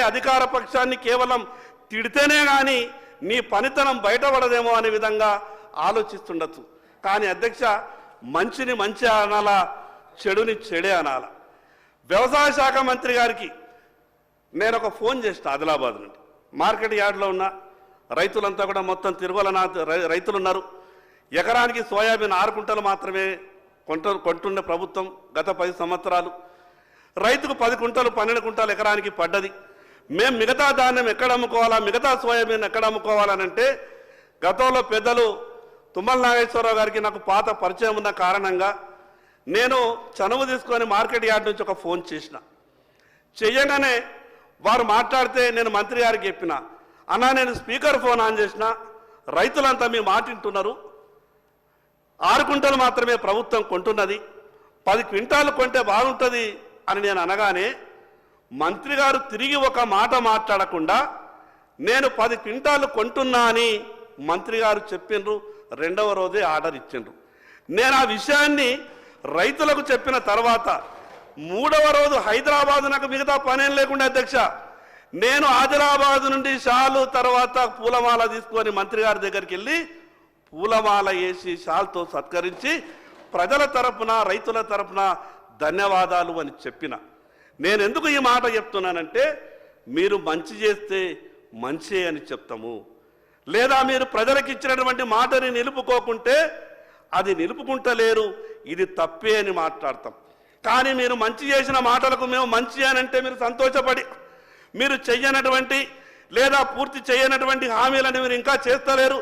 అధికార పక్షాన్ని కేవలం తిడితేనే కానీ నీ పనితనం బయటపడదేమో అనే విధంగా ఆలోచిస్తుండొచ్చు. కానీ అధ్యక్ష, మంచిని మంచి అనాలా, చెడుని చెడే అనాల. వ్యవసాయ శాఖ మంత్రి గారికి నేను ఒక ఫోన్ చేసిన ఆదిలాబాద్ నుండి. మార్కెట్ యార్డ్లో ఉన్న రైతులంతా కూడా మొత్తం తిరుమల రైతులు ఉన్నారు. ఎకరానికి సోయాబీన్ 6 కుంటలు మాత్రమే కొంటున్న ప్రభుత్వం గత 10 సంవత్సరాలు. రైతుకు 10 కుంటలు 12 కుంటలు ఎకరానికి పడ్డది. మేము మిగతా ధాన్యం ఎక్కడ అమ్ముకోవాలా, మిగతా సోయాబీన్ ఎక్కడ అమ్ముకోవాలనంటే గతంలో పెద్దలు తుమ్మల నాగేశ్వరరావు గారికి నాకు పాత పరిచయం ఉన్న కారణంగా నేను చనువు తీసుకొని మార్కెట్ యార్డ్ నుంచి ఒక ఫోన్ చేసిన. చెయ్యగానే వారు మాట్లాడితే నేను మంత్రి గారికి చెప్పిన, అన్నా నేను స్పీకర్ ఫోన్ ఆన్ చేసిన, రైతులంతా మీ మాట వింటున్నారు, 6 కుంటలు మాత్రమే ప్రభుత్వం కొంటున్నది, 10 క్వింటాలు కొంటే బాగుంటుంది అని నేను అనగానే మంత్రి గారు తిరిగి ఒక మాట మాట్లాడకుండా నేను 10 క్వింటాలు కొంటున్నా అని మంత్రి గారు చెప్పిండ్రు. రెండవ రోజే ఆర్డర్ ఇచ్చిండ్రు. నేను ఆ విషయాన్ని రైతులకు చెప్పిన తర్వాత 3వ రోజు హైదరాబాద్ నాకు మిగతా పనేం లేకుండా అధ్యక్ష, నేను ఆదిలాబాద్ నుండి షాలు తర్వాత పూలమాల తీసుకొని మంత్రి గారి దగ్గరికి వెళ్ళి పూలమాల వేసి షాల్తో సత్కరించి ప్రజల తరపున రైతుల తరపున ధన్యవాదాలు అని చెప్పిన. నేను ఎందుకు ఈ మాట చెప్తున్నానంటే, మీరు మంచి చేస్తే మంచి అని చెప్తాము, లేదా మీరు ప్రజలకు ఇచ్చినటువంటి మాటని నిలుపుకోకుంటే అది నిలుపుకుంటలేరు, ఇది తప్పే అని మాట్లాడతాం. కానీ మీరు మంచి చేసిన మాటలకు మేము మంచి అని అంటే మీరు సంతోషపడి మీరు చెయ్యనటువంటి లేదా పూర్తి చేయనటువంటి హామీలను మీరు ఇంకా చేస్తలేరు.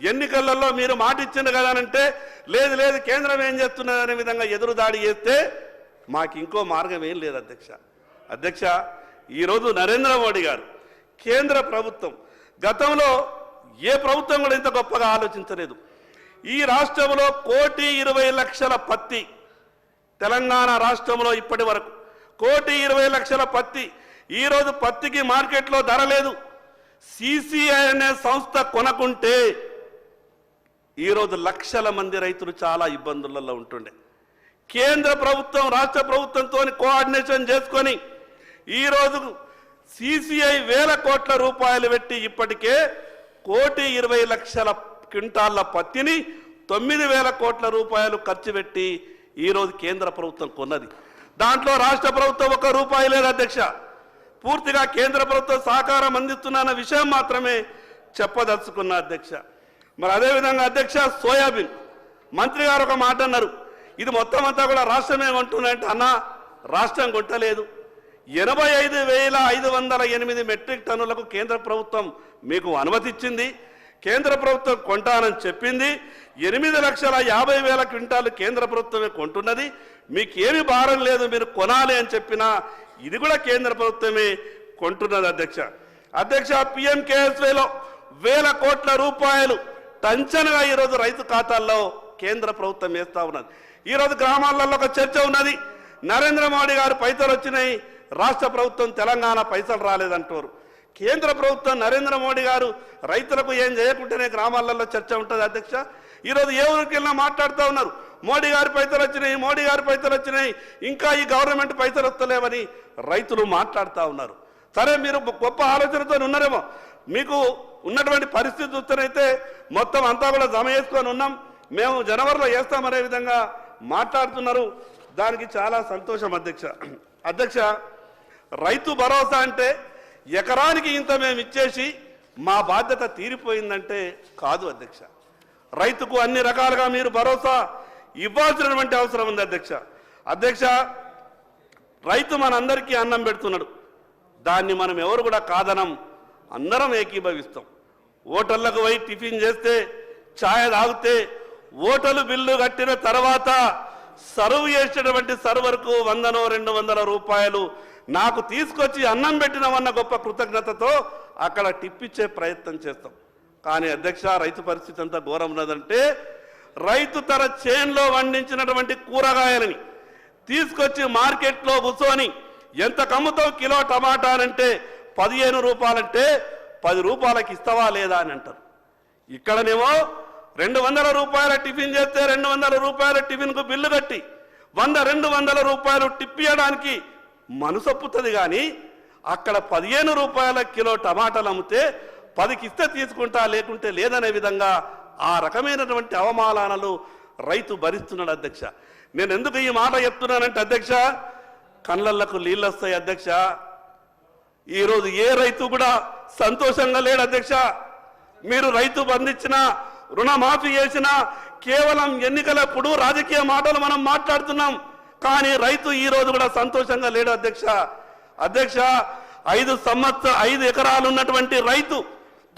ఎన్నికలలో మీరు మాట ఇచ్చింది కదా అంటే లేదు లేదు కేంద్రం ఏం చేస్తున్నది అనే విధంగా ఎదురుదాడి చేస్తే మాకు ఇంకో మార్గం ఏం లేదు అధ్యక్ష. అధ్యక్ష, ఈరోజు నరేంద్ర మోడీ గారు కేంద్ర ప్రభుత్వం గతంలో ఏ ప్రభుత్వం కూడా ఇంత గొప్పగా ఆలోచించలేదు. ఈ రాష్ట్రంలో 1,20,00,000 పత్తి, తెలంగాణ రాష్ట్రంలో ఇప్పటి వరకు 1,20,00,000 పత్తి. ఈరోజు పత్తికి మార్కెట్లో ధర లేదు. సిసిఐ అనే సంస్థ కొనకుంటే ఈరోజు లక్షల మంది రైతులు చాలా ఇబ్బందులలో ఉంటుండే. కేంద్ర ప్రభుత్వం రాష్ట్ర ప్రభుత్వంతో కోఆర్డినేషన్ చేసుకొని ఈరోజు సిసిఐ వేల కోట్ల రూపాయలు పెట్టి ఇప్పటికే 1,20,00,000 క్వింటాళ్ల పత్తిని 9,000 కోట్ల రూపాయలు ఖర్చు పెట్టి ఈరోజు కేంద్ర ప్రభుత్వం కొన్నది. దాంట్లో రాష్ట్ర ప్రభుత్వం ₹1 లేదు అధ్యక్ష. పూర్తిగా కేంద్ర ప్రభుత్వం సహకారం అందిస్తున్న విషయం మాత్రమే చెప్పదలుచుకున్న అధ్యక్ష. మరి అదేవిధంగా అధ్యక్ష, సోయాబీన్ మంత్రి గారు ఒక మాట అన్నారు, ఇది మొత్తం అంతా కూడా రాష్ట్రమే కొంటున్నాయంటే అన్న, రాష్ట్రం కొట్టలేదు. 85,508 మెట్రిక్ టన్నులకు కేంద్ర ప్రభుత్వం మీకు అనుమతి ఇచ్చింది. కేంద్ర ప్రభుత్వం కొంటానని చెప్పింది. 8,50,000 క్వింటాలు కేంద్ర ప్రభుత్వమే కొంటున్నది. మీకు ఏమి భారం లేదు, మీరు కొనాలి అని చెప్పినా ఇది కూడా కేంద్ర ప్రభుత్వమే కొంటున్నది అధ్యక్ష. అధ్యక్ష, PMKSYలో వేల కోట్ల రూపాయలు టంచనగా ఈరోజు రైతు ఖాతాల్లో కేంద్ర ప్రభుత్వం వేస్తూ ఉన్నది. ఈరోజు గ్రామాలలో ఒక చర్చ ఉన్నది, నరేంద్ర మోడీ గారు పైసలు వచ్చినాయి, రాష్ట్ర ప్రభుత్వం తెలంగాణ పైసలు రాలేదంటారు. కేంద్ర ప్రభుత్వం నరేంద్ర మోడీ గారు రైతులకు ఏం చేయకుంటేనే గ్రామాలలో చర్చ ఉంటుంది అధ్యక్ష. ఈరోజు ఏ ఊరికి వెళ్ళినా మాట్లాడుతూ ఉన్నారు, మోడీ గారి పైసలు వచ్చినాయి, మోడీ గారి పైసలు వచ్చినాయి, ఇంకా ఈ గవర్నమెంట్ పైసలు వస్తలేవని రైతులు మాట్లాడుతూ ఉన్నారు. సరే, మీరు గొప్ప ఆలోచనతో ఉన్నారేమో, మీకు ఉన్నటువంటి పరిస్థితి చూస్తేనైతే మొత్తం అంతా కూడా జమ చేసుకొని ఉన్నాం, మేము జనవరిలో వేస్తామనే విధంగా మాట్లాడుతున్నారు. దానికి చాలా సంతోషం అధ్యక్ష. అధ్యక్ష, రైతు భరోసా అంటే ఎకరానికి ఇంత మేము ఇచ్చేసి మా బాధ్యత తీరిపోయిందంటే కాదు అధ్యక్ష. రైతుకు అన్ని రకాలుగా మీరు భరోసా ఇవ్వాల్సినటువంటి అవసరం ఉంది అధ్యక్ష. అధ్యక్ష, రైతు మనందరికీ అన్నం పెడుతున్నాడు, దాన్ని మనం ఎవరు కూడా కాదనం, అందరం ఏకీభవిస్తాం. హోటళ్లకు పోయి టిఫిన్ చేస్తే, ఛాయ్ తాగితే, హోటల్ బిల్లు కట్టిన తర్వాత సర్వ్ చేసేటువంటి సర్వర్కు 100-200 రూపాయలు నాకు తీసుకొచ్చి అన్నం పెట్టినవన్న గొప్ప కృతజ్ఞతతో అక్కడ టిప్పిచ్చే ప్రయత్నం చేస్తాం. కానీ అధ్యక్ష, రైతు పరిస్థితి అంతా ఘోరం ఉన్నదంటే, రైతు తన చేన్లో వండించినటువంటి కూరగాయలని తీసుకొచ్చి మార్కెట్లో కూర్చొని ఎంత కమ్ముతావు కిలో టమాటా అంటే 15 రూపాయలంటే 10 రూపాయలకి ఇస్తావా లేదా అని అంటారు. ఇక్కడనేమో 200 రూపాయల టిఫిన్ చేస్తే 200 రూపాయల టిఫిన్కు బిల్లు కట్టి 100-200 రూపాయలు టిప్ ఇవ్వడానికి మనసొప్పుతుంది. కానీ అక్కడ 15 రూపాయల కిలో టమాటాలు అమ్మితే 10కి ఇస్తే తీసుకుంటా లేకుంటే లేదనే విధంగా ఆ రకమైనటువంటి అవమానాలను రైతు భరిస్తున్నాడు అధ్యక్ష. నేను ఎందుకు ఈ మాట చెప్తున్నానంటే అధ్యక్ష, కళ్ళకు నీళ్ళు వస్తాయి అధ్యక్ష. ఈరోజు ఏ రైతు కూడా సంతోషంగా లేడు అధ్యక్ష. మీరు రైతు బంధించినా రుణమాఫీ చేసినా కేవలం ఎన్నికలప్పుడు రాజకీయ మాటలు మనం మాట్లాడుతున్నాం, కానీ రైతు ఈ రోజు కూడా సంతోషంగా లేడు అధ్యక్ష. అధ్యక్ష, 5 ఎకరాలు ఉన్నటువంటి రైతు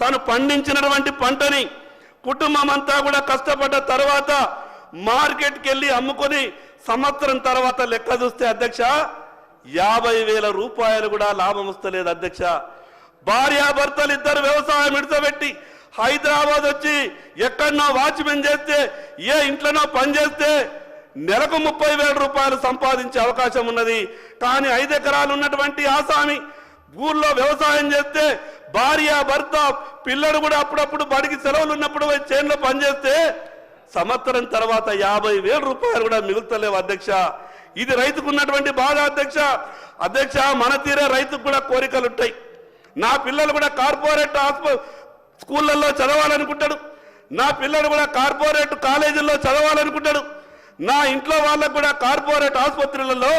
తను పండించినటువంటి పంటని కుటుంబం అంతా కూడా కష్టపడ్డ తర్వాత మార్కెట్కి వెళ్ళి అమ్ముకొని సంవత్సరం తర్వాత లెక్క చూస్తే అధ్యక్ష 50,000 రూపాయలు కూడా లాభం వస్తలేదు అధ్యక్ష. భార్యాభర్తలు ఇద్దరు వ్యవసాయం విడిచిపెట్టి హైదరాబాద్ వచ్చి ఎక్కడనో వాచ్మెన్ చేస్తే ఏ ఇంట్లోనో పనిచేస్తే నెలకు 30,000 రూపాయలు సంపాదించే అవకాశం ఉన్నది. కానీ 5 ఎకరాలు ఉన్నటువంటి ఆసామి ఊళ్ళో వ్యవసాయం చేస్తే భార్య భర్త పిల్లలు కూడా అప్పుడప్పుడు బడికి సెలవులు ఉన్నప్పుడు చేనులో పనిచేస్తే సంవత్సరం తర్వాత 50,000 రూపాయలు కూడా మిగులుతలేవు అధ్యక్ష. ఇది రైతుకు ఉన్నటువంటి బాధ అధ్యక్ష. అధ్యక్ష, మన తీరే రైతుకు కూడా కోరికలు ఉంటాయి. నా పిల్లలు కూడా కార్పొరేట్ స్కూళ్ళల్లో చదవాలనుకుంటాడు, నా పిల్లలు కూడా కార్పొరేట్ కాలేజీల్లో చదవాలనుకుంటాడు, నా ఇంట్లో వాళ్ళకు కూడా కార్పొరేట్ ఆసుపత్రులలో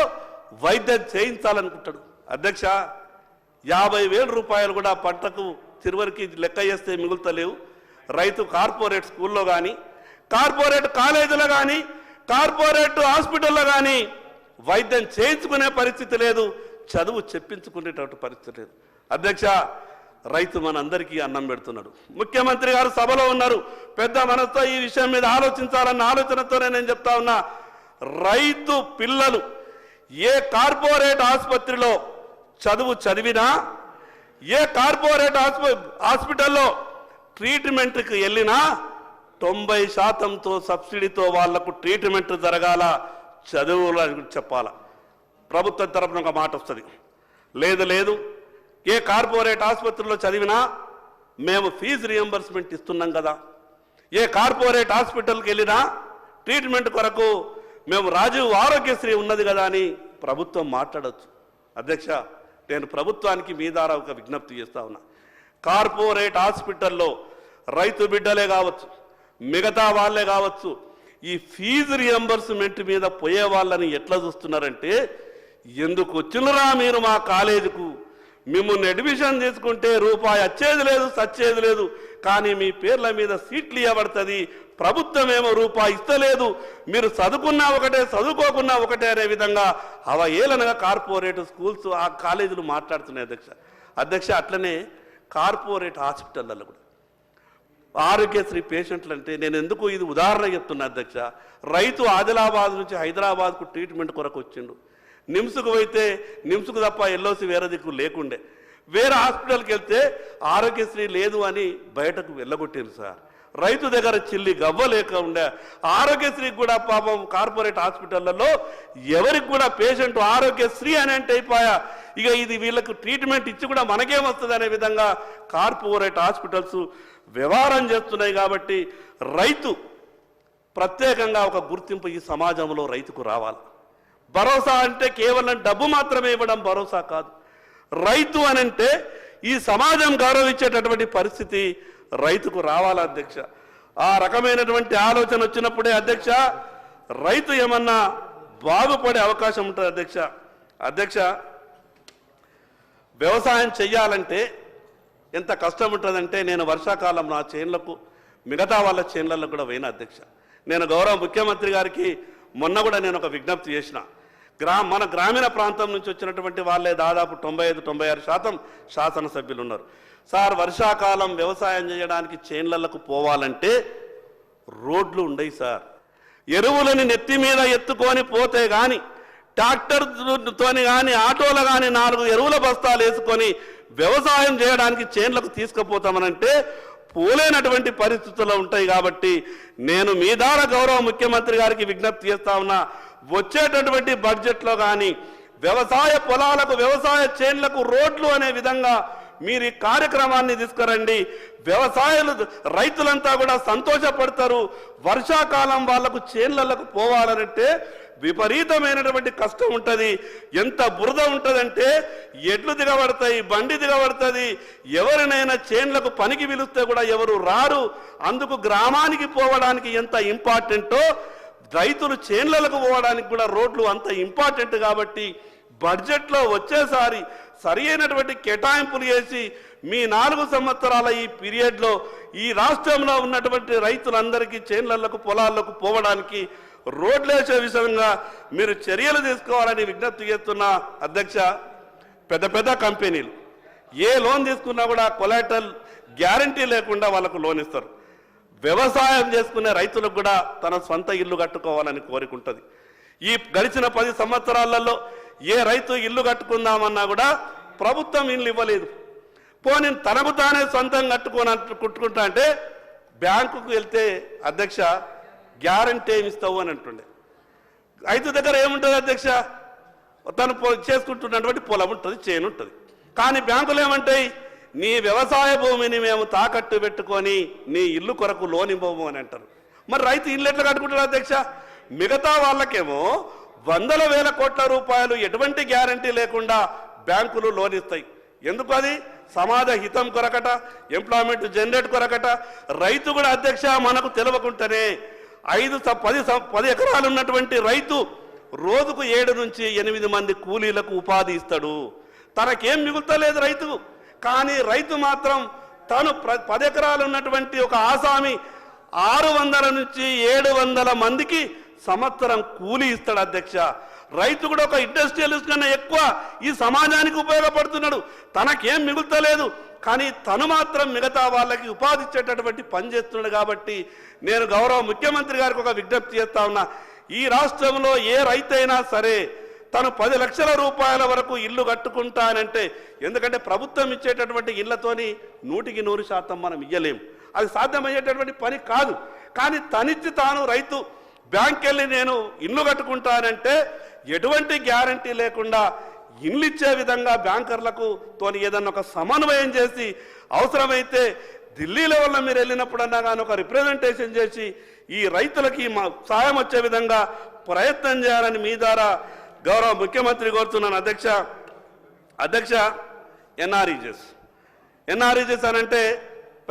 వైద్యం చేయించాలనుకుంటాడు. అధ్యక్ష, 50,000 రూపాయలు కూడా పంటకు చివరికి లెక్క చేస్తే మిగులుతలేవు. రైతు కార్పొరేట్ స్కూల్లో కానీ కార్పొరేట్ కాలేజీలో కానీ కార్పొరేట్ హాస్పిటల్లో కానీ వైద్యం చేయించుకునే పరిస్థితి లేదు, చదువు చెప్పించుకునేటటువంటి పరిస్థితి లేదు. అధ్యక్ష, రైతు మనందరికీ అన్నం పెడుతున్నాడు. ముఖ్యమంత్రి గారు సభలో ఉన్నారు, పెద్ద మనసుతో ఈ విషయం మీద ఆలోచించాలన్న ఆలోచనతోనే నేను చెప్తా ఉన్నా. రైతు పిల్లలు ఏ కార్పొరేట్ ఆసుపత్రిలో చదువు చదివినా, ఏ కార్పొరేట్ హాస్పిటల్లో ట్రీట్మెంట్కి వెళ్ళినా 90% సబ్సిడీతో వాళ్లకు ట్రీట్మెంట్ జరగాల, చదువులు చెప్పాలా. ప్రభుత్వం తరపున ఒక మాట వస్తుంది, లేదు ఏ కార్పొరేట్ ఆసుపత్రిలో చదివినా మేము ఫీజు రియంబర్స్మెంట్ ఇస్తున్నాం కదా, ఏ కార్పొరేట్ హాస్పిటల్కి వెళ్ళినా ట్రీట్మెంట్ కొరకు మేము రాజీవ్ ఆరోగ్యశ్రీ ఉన్నది కదా అని ప్రభుత్వం మాట్లాడచ్చు. అధ్యక్ష, నేను ప్రభుత్వానికి మీ ద్వారా ఒక విజ్ఞప్తి చేస్తా ఉన్నా. కార్పొరేట్ హాస్పిటల్లో రైతు బిడ్డలే కావచ్చు, మిగతా వాళ్ళే కావచ్చు, ఈ ఫీజు రియంబర్స్మెంట్ మీద పోయే వాళ్ళని ఎట్లా చూస్తున్నారంటే, ఎందుకు వచ్చినరా మీరు మా కాలేజీకు, మిమ్మల్ని అడ్మిషన్ తీసుకుంటే రూపాయి వచ్చేది లేదు సచ్చేది లేదు, కానీ మీ పేర్ల మీద సీట్లు ఇవ్వబడుతుంది, ప్రభుత్వం ఏమో రూపాయి ఇస్తలేదు, మీరు చదువుకున్నా ఒకటే చదువుకోకున్నా ఒకటే అనే విధంగా అవహేళనగా కార్పొరేట్ స్కూల్స్ ఆ కాలేజీలు మాట్లాడుతున్నాయి అధ్యక్ష. అట్లనే కార్పొరేట్ హాస్పిటల్లో కూడా ఆరోగ్యశ్రీ పేషెంట్లు అంటే నేను ఎందుకు ఇది ఉదాహరణ చెప్తున్నా అధ్యక్ష. రైతు ఆదిలాబాద్ నుంచి హైదరాబాద్కు ట్రీట్మెంట్ కొరకు వచ్చిండు, నిమ్స్కు పోయితే నిమ్స్కు తప్ప ఎల్ఓసి వేరే దిక్కు లేకుండే, వేరే హాస్పిటల్కి వెళ్తే ఆరోగ్యశ్రీ లేదు అని బయటకు వెళ్ళగొట్టారు సార్. రైతు దగ్గర చిల్లి గవ్వ లేక ఉండే ఆరోగ్యశ్రీకి కూడా పాపం కార్పొరేట్ హాస్పిటళ్లలో ఎవరికి కూడా పేషెంట్ ఆరోగ్యశ్రీ అని అంటే అయిపోయా, ఇక ఇది వీళ్ళకు ట్రీట్మెంట్ ఇచ్చి కూడా మనకేమొస్తుంది అనే విధంగా కార్పొరేట్ హాస్పిటల్స్ వ్యవహారం చేస్తున్నాయి. కాబట్టి రైతు ప్రత్యేకంగా ఒక గుర్తింపు ఈ సమాజంలో రైతుకు రావాలి. భరోసా అంటే కేవలం డబ్బు మాత్రమే ఇవ్వడం భరోసా కాదు, రైతు అనంటే ఈ సమాజం గౌరవించేటటువంటి పరిస్థితి రైతుకు రావాలి అధ్యక్ష. ఆ రకమైనటువంటి ఆలోచన వచ్చినప్పుడే అధ్యక్ష రైతు ఏమన్నా బాగుపడే అవకాశం ఉంటుంది అధ్యక్ష. వ్యవసాయం చెయ్యాలంటే ఎంత కష్టం ఉంటుందంటే, నేను వర్షాకాలం నా చేన్లకు మిగతా వాళ్ళ చేన్లలో కూడా పోయిన అధ్యక్ష. నేను గౌరవ ముఖ్యమంత్రి గారికి మొన్న కూడా నేను ఒక విజ్ఞప్తి చేసిన. మన గ్రామీణ ప్రాంతం నుంచి వచ్చినటువంటి వాళ్ళే దాదాపు 95-96% శాసనసభ్యులు ఉన్నారు. సార్, వర్షాకాలం వ్యవసాయం చేయడానికి చేన్లకు పోవాలంటే రోడ్లు ఉండయి సార్, ఎరువులని నెత్తి మీద ఎత్తుకొని పోతే కానీ, ట్రాక్టర్తోని కానీ ఆటోలు కానీ 4 ఎరువుల బస్తాలు వేసుకొని వ్యవసాయం చేయడానికి చేన్లకు తీసుకుపోతామనంటే పోలేనటువంటి పరిస్థితుల్లో ఉంటాయి. కాబట్టి నేను మీ ద్వారా గౌరవ ముఖ్యమంత్రి గారికి విజ్ఞప్తి చేస్తా ఉన్నా, వచ్చేటటువంటి బడ్జెట్లో కానీ వ్యవసాయ పొలాలకు వ్యవసాయ చేన్లకు రోడ్లు అనే విధంగా మీరు ఈ కార్యక్రమాన్ని తీసుకురండి. రైతులంతా కూడా సంతోషపడతారు. వర్షాకాలం వాళ్లకు చేన్లకు పోవాలనంటే విపరీతమైనటువంటి కష్టం ఉంటుంది. ఎంత బురద ఉంటుందంటే ఎడ్లు దిగబడతాయి, బండి దిగబడుతుంది. ఎవరినైనా చేన్లకు పనికి పిలిస్తే కూడా ఎవరు రారు. అందుకు గ్రామానికి పోవడానికి ఎంత ఇంపార్టెంటో రైతులు చేన్లకు పోవడానికి కూడా రోడ్లు అంత ఇంపార్టెంట్. కాబట్టి బడ్జెట్లో వచ్చేసారి సరి అయినటువంటి కేటాయింపులు చేసి మీ 4 సంవత్సరాల ఈ పీరియడ్లో ఈ రాష్ట్రంలో ఉన్నటువంటి రైతులందరికీ చేన్లకు పొలాలకు పోవడానికి రోడ్లేసే విషయంగా మీరు చర్యలు తీసుకోవాలని విజ్ఞప్తి చేస్తున్న అధ్యక్ష. పెద్ద పెద్ద కంపెనీలు ఏ లోన్ తీసుకున్నా కూడా కొలాటరల్ గ్యారంటీ లేకుండా వాళ్ళకు లోన్ ఇస్తారు. వ్యవసాయం చేసుకునే రైతులకు కూడా తన సొంత ఇల్లు కట్టుకోవాలని కోరికుంటుంది. ఈ గడిచిన 10 సంవత్సరాలలో ఏ రైతు ఇల్లు కట్టుకుందామన్నా కూడా ప్రభుత్వం ఇల్లు ఇవ్వలేదు. పోనీ తనకు తానే సొంతం కట్టుకుంటా అంటే బ్యాంకుకు వెళ్తే అధ్యక్ష గ్యారంటీ ఏమి ఇస్తావు అని అంటుండే. రైతు దగ్గర ఏముంటుంది అధ్యక్ష? తను చేసుకుంటున్నటువంటి పొలం ఉంటుంది, చేను ఉంటుంది. కానీ బ్యాంకులు ఏమంటాయి? నీ వ్యవసాయ భూమిని మేము తాకట్టు పెట్టుకొని నీ ఇల్లు కొరకు లోన్ ఇవ్వము అని అంటారు. మరి రైతు ఇల్లు ఎట్లా కట్టుకుంటాడు అధ్యక్ష? మిగతా వాళ్ళకేమో 100,000 కోట్ల రూపాయలు ఎటువంటి గ్యారంటీ లేకుండా బ్యాంకులు లోన్ ఇస్తాయి. ఎందుకు? అది సమాజ హితం కొరకట, ఎంప్లాయ్మెంట్ జనరేట్ కొరకట. రైతు కూడా అధ్యక్ష మనకు తెలియకుండానే 10 ఎకరాలు ఉన్నటువంటి రైతు రోజుకు 7 నుంచి 8 మంది కూలీలకు ఉపాధి ఇస్తాడు. తనకేం మిగులుతలేదు రైతు. కానీ రైతు మాత్రం తను 10 ఎకరాలు ఉన్నటువంటి ఒక ఆసామి 600 నుంచి 700 మందికి సంవత్సరం కూలీ ఇస్తాడు అధ్యక్ష. రైతు కూడా ఒక ఇండస్ట్రియలిస్ట్ కన్నా ఎక్కువ ఈ సమాజానికి ఉపయోగపడుతున్నాడు. తనకేం మిగులుతలేదు, కానీ తను మాత్రం మిగతా వాళ్ళకి ఉపాధి ఇచ్చేటటువంటి పని చేస్తున్నాడు. కాబట్టి నేను గౌరవ ముఖ్యమంత్రి గారికి ఒక విజ్ఞప్తి చేస్తా ఉన్నా. ఈ రాష్ట్రంలో ఏ రైతు అయినా సరే తను 10 లక్షల రూపాయల వరకు ఇల్లు కట్టుకుంటానంటే, ఎందుకంటే ప్రభుత్వం ఇచ్చేటటువంటి ఇళ్లతోని 100% మనం ఇయ్యలేము. అది సాధ్యమయ్యేటటువంటి పని కాదు. కానీ తనిచ్చి తాను రైతు బ్యాంక్ వెళ్ళి నేను ఇల్లు కట్టుకుంటానంటే ఎటువంటి గ్యారంటీ లేకుండా ఇల్లు ఇచ్చే విధంగా బ్యాంకర్లకు తోని ఏదన్నా ఒక సమన్వయం చేసి, అవసరమైతే ఢిల్లీ లెవెల్లో మీరు వెళ్ళినప్పుడన్నా కానీ ఒక రిప్రజెంటేషన్ చేసి ఈ రైతులకి సాయం వచ్చే విధంగా ప్రయత్నం చేయాలని మీ ద్వారా గౌరవ ముఖ్యమంత్రి కోరుతున్నాను అధ్యక్ష. అధ్యక్ష, ఎన్ఆర్ఈజెస్ అని అంటే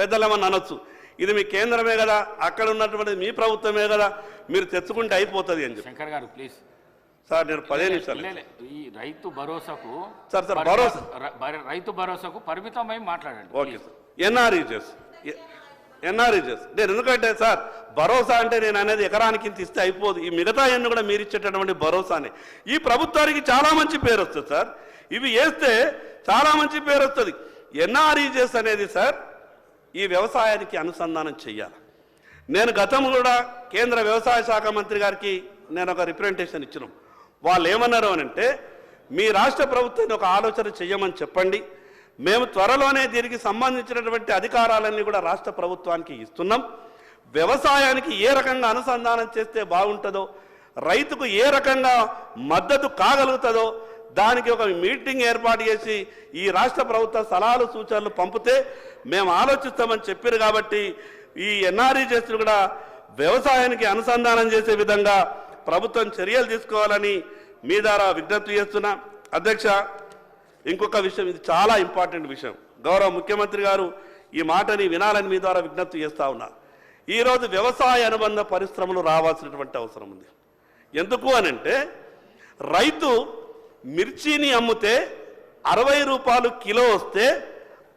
పెద్దలేమని అనొచ్చు. ఇది మీ కేంద్రమే కదా, అక్కడ ఉన్నటువంటి మీ ప్రభుత్వమే కదా, మీరు తెచ్చుకుంటే అయిపోతుంది అని చెప్పి. శంకర్ గారు ప్లీజ్ సార్, నేను 15 నిమిషాలు ఈ రైతు భరోసాకు రైతు భరోసాకు పరిమితమై మాట్లాడండి. Okay sir. ఎన్ఆర్ఈజెస్ నేను ఎందుకంటే సార్ భరోసా అంటే నేను అనేది ఎకరానికి ఇంత ఇస్తే అయిపోదు. ఈ మిగతా అన్ని కూడా మీరు ఇచ్చేటటువంటి భరోసానే. ఈ ప్రభుత్వానికి చాలా మంచి పేరు వస్తుంది సార్. ఇవి వేస్తే చాలా మంచి పేరు వస్తుంది. ఎన్ఆర్ఈజెస్ అనేది సార్ ఈ వ్యవసాయానికి అనుసంధానం చెయ్యాలి. నేను గతం కూడా కేంద్ర వ్యవసాయ శాఖ మంత్రి గారికి నేను ఒక రిప్రజెంటేషన్ ఇచ్చినాం. వాళ్ళు ఏమన్నారు అని అంటే, మీ రాష్ట్ర ప్రభుత్వాన్ని ఒక ఆలోచన చెయ్యమని చెప్పండి, మేము త్వరలోనే దీనికి సంబంధించినటువంటి అధికారాలన్నీ కూడా రాష్ట్ర ప్రభుత్వానికి ఇస్తున్నాం. వ్యవసాయానికి ఏ రకంగా అనుసంధానం చేస్తే బాగుంటుందో, రైతుకు ఏ రకంగా మద్దతు కాగలుగుతుందో దానికి ఒక మీటింగ్ ఏర్పాటు చేసి ఈ రాష్ట్ర ప్రభుత్వ సలహాలు సూచనలు పంపితే మేము ఆలోచిస్తామని చెప్పారు. కాబట్టి ఈ ఎన్ఆర్ఈజెస్ కూడా వ్యవసాయానికి అనుసంధానం చేసే విధంగా ప్రభుత్వం చర్యలు తీసుకోవాలని మీ ద్వారా విజ్ఞప్తి చేస్తున్నా అధ్యక్ష. ఇంకొక విషయం, ఇది చాలా ఇంపార్టెంట్ విషయం. గౌరవ ముఖ్యమంత్రి గారు ఈ మాటని వినాలని మీ ద్వారా విజ్ఞప్తి చేస్తా ఉన్నా. ఈరోజు వ్యవసాయ అనుబంధ పరిశ్రమలు రావాల్సినటువంటి అవసరం ఉంది. ఎందుకు అనంటే, రైతు మిర్చిని అమ్మితే 60 రూపాయలు కిలో వస్తే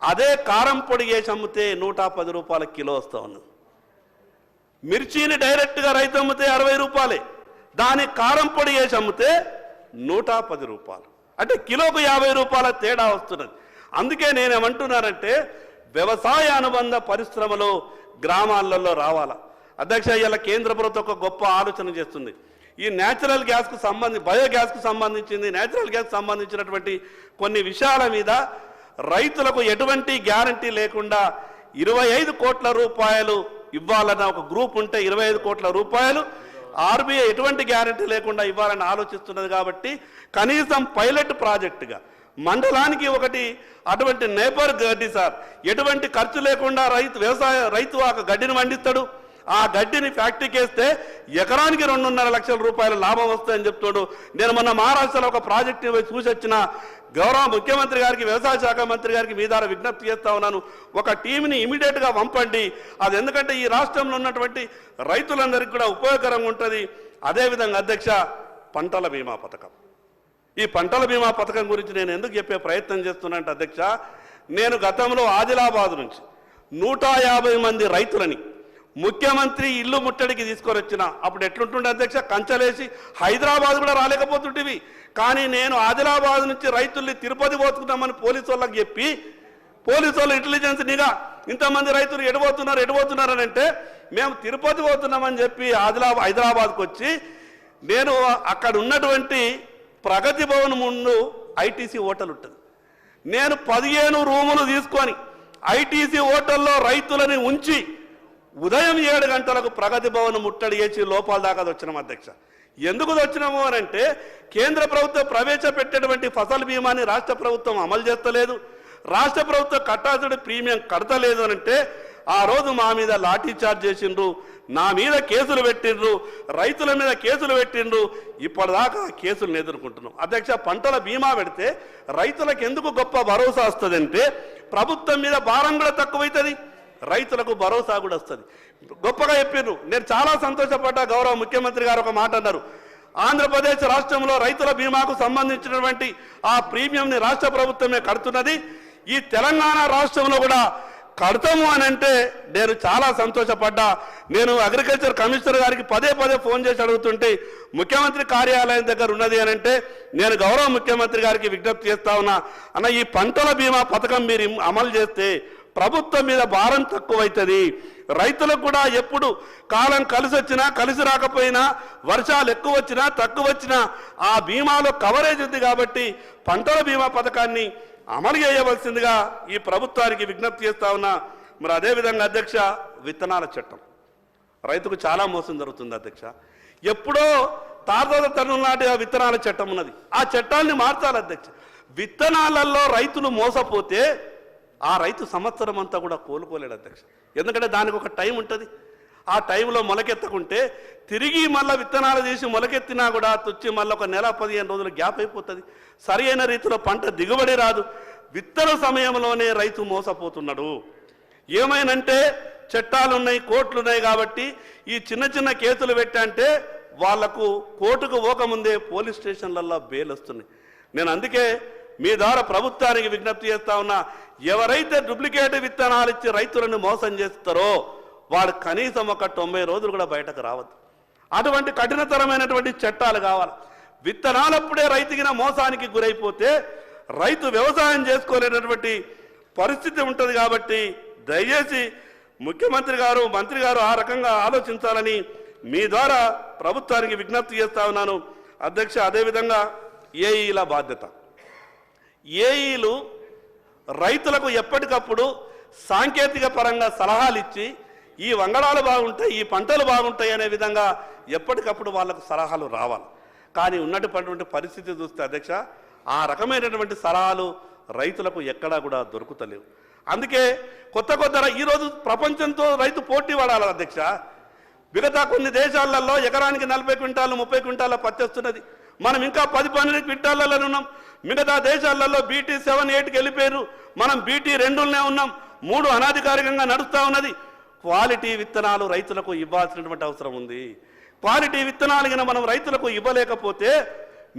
అదే కారం పొడి వేసి అమ్మితే 110 రూపాయల కిలో వస్తూ ఉన్నది. మిర్చిని డైరెక్ట్గా రైతు అమ్మితే 60 రూపాయలే, దాని కారం పొడి వేసి అమ్మితే 110 రూపాయలు, అంటే కిలోకు 50 రూపాయల తేడా వస్తున్నది. అందుకే నేనేమంటున్నానంటే వ్యవసాయ అనుబంధ పరిశ్రమలు గ్రామాలలో రావాలా అధ్యక్ష. ఇలా కేంద్ర ప్రభుత్వం ఒక గొప్ప ఆలోచన చేస్తుంది. ఈ న్యాచురల్ గ్యాస్కు బయోగ్యాస్కు సంబంధించింది, న్యాచురల్ గ్యాస్ సంబంధించినటువంటి కొన్ని విషయాల మీద రైతులకు ఎటువంటి గ్యారంటీ లేకుండా 25 కోట్ల రూపాయలు ఇవ్వాలన్న ఒక గ్రూప్ ఉంటే 25 కోట్ల రూపాయలు ఆర్బీఐ ఎటువంటి గ్యారంటీ లేకుండా ఇవ్వాలని ఆలోచిస్తున్నది. కాబట్టి కనీసం పైలట్ ప్రాజెక్టుగా మండలానికి ఒకటి అటువంటి నేపర్ గడ్డి సార్. ఎటువంటి ఖర్చు లేకుండా రైతు ఆ గడ్డిని పండిస్తాడు. ఆ గడ్డిని ఫ్యాక్టరీకి వేస్తే ఎకరానికి 2.5 లక్షల రూపాయల లాభం వస్తాయని చెప్తాడు. నేను మొన్న మహారాష్ట్రలో ఒక ప్రాజెక్టు చూసి వచ్చిన గౌరవ ముఖ్యమంత్రి గారికి, వ్యవసాయ శాఖ మంత్రి గారికి మీ ద్వారా విజ్ఞప్తి చేస్తా ఉన్నాను. ఒక టీంని ఇమీడియట్గా పంపండి. అది ఎందుకంటే ఈ రాష్ట్రంలో ఉన్నటువంటి రైతులందరికీ కూడా ఉపయోగకరంగా ఉంటుంది. అదేవిధంగా అధ్యక్ష, పంటల బీమా పథకం. ఈ పంటల బీమా పథకం గురించి నేను ఎందుకు చెప్పే ప్రయత్నం చేస్తున్నానంటే అధ్యక్ష, నేను గతంలో ఆదిలాబాద్ నుంచి 150 మంది రైతులని ముఖ్యమంత్రి ఇల్లు ముట్టడికి తీసుకొని వచ్చిన. అప్పుడు ఎట్లుంటుండే అధ్యక్ష, కంచలేసి హైదరాబాద్ కూడా రాలేకపోతుంటివి. కానీ నేను ఆదిలాబాద్ నుంచి రైతుల్ని తిరుపతి పోతున్నామని పోలీసు వాళ్ళకి చెప్పి, పోలీసు వాళ్ళు ఇంటెలిజెన్స్ నిఘా ఇంతమంది రైతులు ఎడిపోతున్నారని అంటే మేము తిరుపతి పోతున్నామని చెప్పి హైదరాబాద్కి వచ్చి నేను అక్కడ ఉన్నటువంటి ప్రగతి భవన్ ముందు ఐటీసీ హోటల్ ఉంటుంది. నేను 15 రూములు తీసుకొని ఐటీసీ హోటల్లో రైతులని ఉంచి ఉదయం 7 గంటలకు ప్రగతి భవన్ ముట్టడి చేసి లోపల దాకా వచ్చినాం అధ్యక్ష. ఎందుకు వచ్చినాము అని అంటే, కేంద్ర ప్రభుత్వం ప్రవేశపెట్టేటువంటి ఫసల్ బీమాని రాష్ట్ర ప్రభుత్వం అమలు చేస్తలేదు, రాష్ట్ర ప్రభుత్వం కట్టాల్సిన ప్రీమియం కడతలేదు అని అంటే ఆ రోజు మా మీద లాఠీ చార్జ్ చేసిండ్రు, నా మీద కేసులు పెట్టిండ్రు, రైతుల మీద కేసులు పెట్టిండ్రు. ఇప్పటిదాకా కేసులను ఎదుర్కొంటున్నాం అధ్యక్ష. పంటల బీమా పెడితే రైతులకు ఎందుకు గొప్ప భరోసా వస్తుంది అంటే, ప్రభుత్వం మీద భారం కూడా తక్కువైతుంది, రైతులకు భరోసా కూడా వస్తుంది. గొప్పగా చెప్పారు. నేను చాలా సంతోషపడ్డా. గౌరవ ముఖ్యమంత్రి గారు ఒక మాట అన్నారు, ఆంధ్రప్రదేశ్ రాష్ట్రంలో రైతుల బీమాకు సంబంధించినటువంటి ఆ ప్రీమియంని రాష్ట్ర ప్రభుత్వమే కడుతున్నది, ఈ తెలంగాణ రాష్ట్రంలో కూడా కడతాము అని అంటే నేను చాలా సంతోషపడ్డా. నేను అగ్రికల్చర్ కమిషనర్ గారికి పదే ఫోన్ చేసి అడుగుతుంటే ముఖ్యమంత్రి కార్యాలయం దగ్గర ఉన్నది అని అంటే, నేను గౌరవ ముఖ్యమంత్రి గారికి విజ్ఞప్తి చేస్తా ఉన్నా, అన్న ఈ పంటల బీమా పథకం మీరు అమలు చేస్తే ప్రభుత్వం మీద భారం తక్కువైతుంది, రైతులకు కూడా ఎప్పుడు కాలం కలిసి వచ్చినా కలిసి రాకపోయినా, వర్షాలు ఎక్కువ వచ్చినా తక్కువ వచ్చినా ఆ బీమాలో కవరేజ్ ఉంది. కాబట్టి పంటల బీమా పథకాన్ని అమలు చేయవలసిందిగా ఈ ప్రభుత్వానికి విజ్ఞప్తి చేస్తా ఉన్నా. మరి అదేవిధంగా అధ్యక్ష, విత్తనాల చట్టం రైతుకు చాలా మోసం జరుగుతుంది అధ్యక్ష. ఎప్పుడో తాత తరుణం నాటి ఆ విత్తనాల చట్టం ఉన్నది, ఆ చట్టాన్ని మార్చాలి అధ్యక్ష. విత్తనాలలో రైతులు మోసపోతే ఆ రైతు సంవత్సరం అంతా కూడా కోలుకోలేడు అధ్యక్ష. ఎందుకంటే దానికి ఒక టైం ఉంటుంది. ఆ టైంలో మొలకెత్తకుంటే తిరిగి మళ్ళీ విత్తనాలు తీసి మొలకెత్తినా కూడా వచ్చి మళ్ళీ ఒక నెల 15 రోజులు గ్యాప్ అయిపోతుంది. సరి అయిన రీతిలో పంట దిగుబడి రాదు. విత్తన సమయంలోనే రైతు మోసపోతున్నాడు. ఏమైనంటే చట్టాలు ఉన్నాయి, కోర్టులు ఉన్నాయి కాబట్టి ఈ చిన్న కేసులు పెట్టంటే వాళ్లకు కోర్టుకు పోకముందే పోలీస్ స్టేషన్లలో బెయిల్ వస్తున్నాయి. నేను అందుకే మీ ద్వారా ప్రభుత్వానికి విజ్ఞప్తి చేస్తా ఉన్నా, ఎవరైతే డూప్లికేట్ విత్తనాలు ఇచ్చి రైతులను మోసం చేస్తారో వాడు కనీసం ఒక 90 రోజులు కూడా బయటకు రావద్దు. అటువంటి కఠినతరమైనటువంటి చట్టాలు కావాలి. విత్తనాలప్పుడే రైతుకిన మోసానికి గురైపోతే రైతు వ్యవసాయం చేసుకోలేనటువంటి పరిస్థితి ఉంటుంది. కాబట్టి దయచేసి ముఖ్యమంత్రి గారు, మంత్రి గారు ఆ రకంగా ఆలోచించాలని మీ ద్వారా ప్రభుత్వానికి విజ్ఞప్తి చేస్తా ఉన్నాను అధ్యక్ష. అదేవిధంగా ఏఈల బాధ్యత. ఏఈలు రైతులకు ఎప్పటికప్పుడు సాంకేతిక పరంగా సలహాలు ఇచ్చి ఈ వంగడాలు బాగుంటాయి, ఈ పంటలు బాగుంటాయి అనే విధంగా ఎప్పటికప్పుడు వాళ్ళకు సలహాలు రావాలి. కానీ ఉన్నటువంటి పరిస్థితి చూస్తే అధ్యక్ష, ఆ రకమైనటువంటి సలహాలు రైతులకు ఎక్కడా కూడా దొరుకుతలేవు. అందుకే కొత్త ఈరోజు ప్రపంచంతో రైతు పోటీ పడాలి అధ్యక్ష. మిగతా కొన్ని దేశాలలో ఎకరానికి 40 క్వింటాలు 30 క్వింటాల పత్తి వస్తున్నది, మనం ఇంకా 10-12 క్వింటాలలో ఉన్నాం. మిగతా దేశాలలో BT 7, 8కి వెళ్ళిపోయారు, మనం BT 2లోనే ఉన్నాం. 3 అనాధికారికంగా నడుస్తూ ఉన్నది. క్వాలిటీ విత్తనాలు రైతులకు ఇవ్వాల్సినటువంటి అవసరం ఉంది. క్వాలిటీ విత్తనాలు మనం రైతులకు ఇవ్వలేకపోతే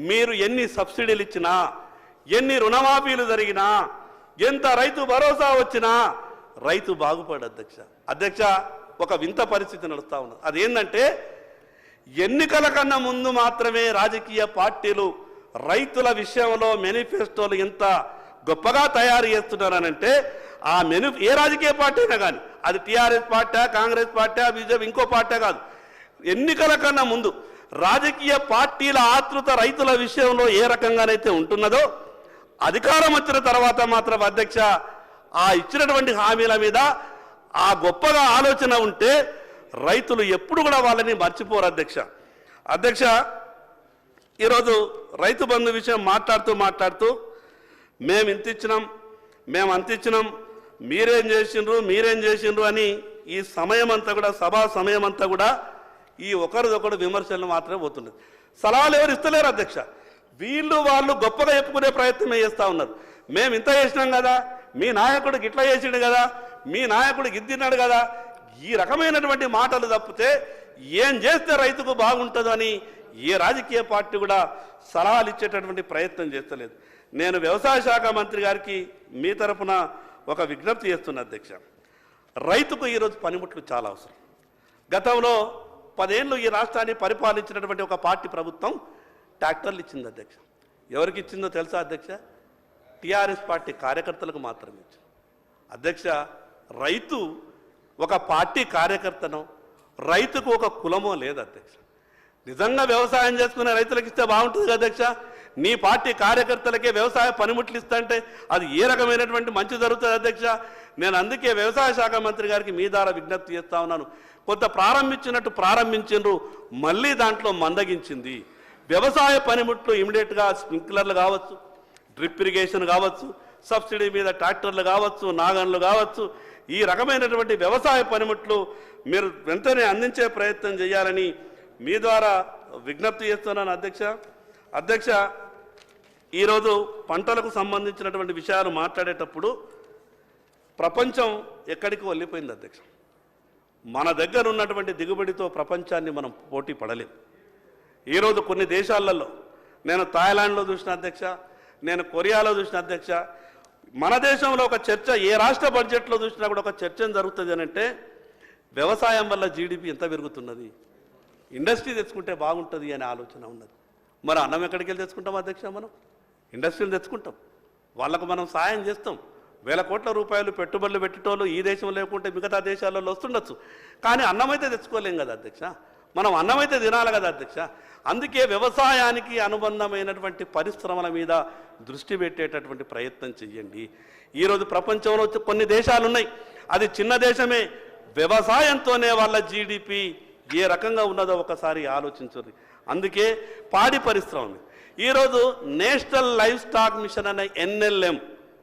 మీరు ఎన్ని సబ్సిడీలు ఇచ్చినా, ఎన్ని రుణమాఫీలు జరిగినా, ఎంత రైతు భరోసా వచ్చినా రైతు బాగుపడు అధ్యక్ష. ఒక వింత పరిస్థితి నడుస్తూ ఉన్నది. అదేంటంటే ఎన్నికల కన్నా ముందు మాత్రమే రాజకీయ పార్టీలు రైతుల విషయంలో మేనిఫెస్టోలు ఎంత గొప్పగా తయారు చేస్తున్నారనంటే, ఆ ఏ రాజకీయ పార్టీ అయినా కానీ, అది TRS party, Congress party, BJP, ఇంకో పార్టీ కాదు, ఎన్నికల కన్నా ముందు రాజకీయ పార్టీల ఆతృత రైతుల విషయంలో ఏ రకంగానైతే ఉంటున్నదో, అధికారం వచ్చిన తర్వాత మాత్రం అధ్యక్ష ఆ ఇచ్చినటువంటి హామీల మీద ఆ గొప్పగా ఆలోచన ఉంటే రైతులు ఎప్పుడు కూడా వాళ్ళని మర్చిపోరు అధ్యక్ష. ఈరోజు రైతు బంధు విషయం మాట్లాడుతూ మేము ఇంత ఇచ్చినాం, మేము అంత ఇచ్చినాం, మీరేం చేసిండ్రు అని ఈ సమయం అంతా కూడా, సభా సమయం అంతా కూడా ఈ ఒకరిదొకరు విమర్శలు మాత్రమే పోతున్నది. సలహాలు ఎవరు ఇస్తలేరు అధ్యక్ష. వాళ్ళు గొప్పగా చెప్పుకునే ప్రయత్నమే చేస్తూ ఉన్నారు. మేము ఇంత చేసినాం కదా, మీ నాయకుడికి ఇట్లా చేసిండు కదా, మీ నాయకుడికి ఇద్దిన్నాడు కదా, ఈ రకమైనటువంటి మాటలు తప్పితే ఏం చేస్తే రైతుకు బాగుంటుందని ఏ రాజకీయ పార్టీ కూడా సలహాలు ఇచ్చేటటువంటి ప్రయత్నం చేస్తలేదు. నేను వ్యవసాయ శాఖ మంత్రి గారికి మీ తరఫున ఒక విజ్ఞప్తి చేస్తున్నా అధ్యక్ష. రైతుకు ఈరోజు పనిముట్లు చాలా అవసరం. గతంలో 10 ఏళ్ళు ఈ రాష్ట్రాన్ని పరిపాలించినటువంటి ఒక పార్టీ ప్రభుత్వం ట్రాక్టర్లు ఇచ్చింది అధ్యక్ష. ఎవరికి ఇచ్చిందో తెలుసా అధ్యక్ష? టీఆర్ఎస్ పార్టీ కార్యకర్తలకు మాత్రమే ఇచ్చింది అధ్యక్ష. రైతు ఒక పార్టీ కార్యకర్తనో, రైతుకు ఒక కులమో లేదు అధ్యక్ష. నిజంగా వ్యవసాయం చేసుకునే రైతులకు ఇస్తే బాగుంటుంది కదా అధ్యక్ష. నీ పార్టీ కార్యకర్తలకే వ్యవసాయ పనిముట్లు ఇస్తుంటే అది ఏ రకమైనటువంటి మంచి జరుగుతుంది అధ్యక్ష. నేను అందుకే వ్యవసాయ శాఖ మంత్రి గారికి మీ ద్వారా విజ్ఞప్తి చేస్తా ఉన్నాను. కొంత ప్రారంభించినట్టు ప్రారంభించిండ్రు, మళ్ళీ దాంట్లో మందగించింది. వ్యవసాయ పనిముట్లు ఇమీడియట్గా స్ప్రింక్లర్లు కావచ్చు, డ్రిప్ ఇరిగేషన్ కావచ్చు, సబ్సిడీ మీద ట్రాక్టర్లు కావచ్చు, నాగన్లు కావచ్చు, ఈ రకమైనటువంటి వ్యవసాయ పనిముట్లు మీరు వెంటనే అందించే ప్రయత్నం చేయాలని మీ ద్వారా విజ్ఞప్తి చేస్తున్నాను అధ్యక్ష. ఈరోజు పంటలకు సంబంధించినటువంటి విషయాలు మాట్లాడేటప్పుడు ప్రపంచం ఎక్కడికి వెళ్ళిపోయింది అధ్యక్ష. మన దగ్గర ఉన్నటువంటి దిగుబడితో ప్రపంచాన్ని మనం పోటీ పడలేం. ఈరోజు కొన్ని దేశాలలో, నేను థాయిలాండ్లో చూసిన అధ్యక్ష, నేను కొరియాలో చూసిన అధ్యక్ష, మన దేశంలో ఒక చర్చ, ఏ రాష్ట్ర బడ్జెట్లో చూసినా కూడా ఒక చర్చ జరుగుతుంది అని అంటే వ్యవసాయం వల్ల జీడిపి ఎంత పెరుగుతున్నది, ఇండస్ట్రీ తెచ్చుకుంటే బాగుంటుంది అనే ఆలోచన ఉన్నది. మరి అన్నం ఎక్కడికి వెళ్ళి తెచ్చుకుంటాం అధ్యక్ష? మనం ఇండస్ట్రీలు తెచ్చుకుంటాం, వాళ్ళకు మనం సాయం చేస్తాం. 1000 కోట్ల రూపాయలు పెట్టుబడులు పెట్టేటోళ్ళు ఈ దేశం లేకుంటే మిగతా దేశాలలో వస్తుండొచ్చు, కానీ అన్నం అయితే తెచ్చుకోలేం కదా అధ్యక్ష. మనం అన్నం అయితే తినాలి కదా అధ్యక్ష. అందుకే వ్యవసాయానికి అనుబంధమైనటువంటి పరిశ్రమల మీద దృష్టి పెట్టేటటువంటి ప్రయత్నం చెయ్యండి. ఈరోజు ప్రపంచంలో కొన్ని దేశాలు ఉన్నాయి, అది చిన్న దేశమే, వ్యవసాయంతోనే వాళ్ళ జీడిపి ఏ రకంగా ఉన్నదో ఒకసారి ఆలోచించండి. అందుకే పాడి పరిశ్రమ, ఈరోజు నేషనల్ లైవ్ స్టాక్ మిషన్ అనే NLM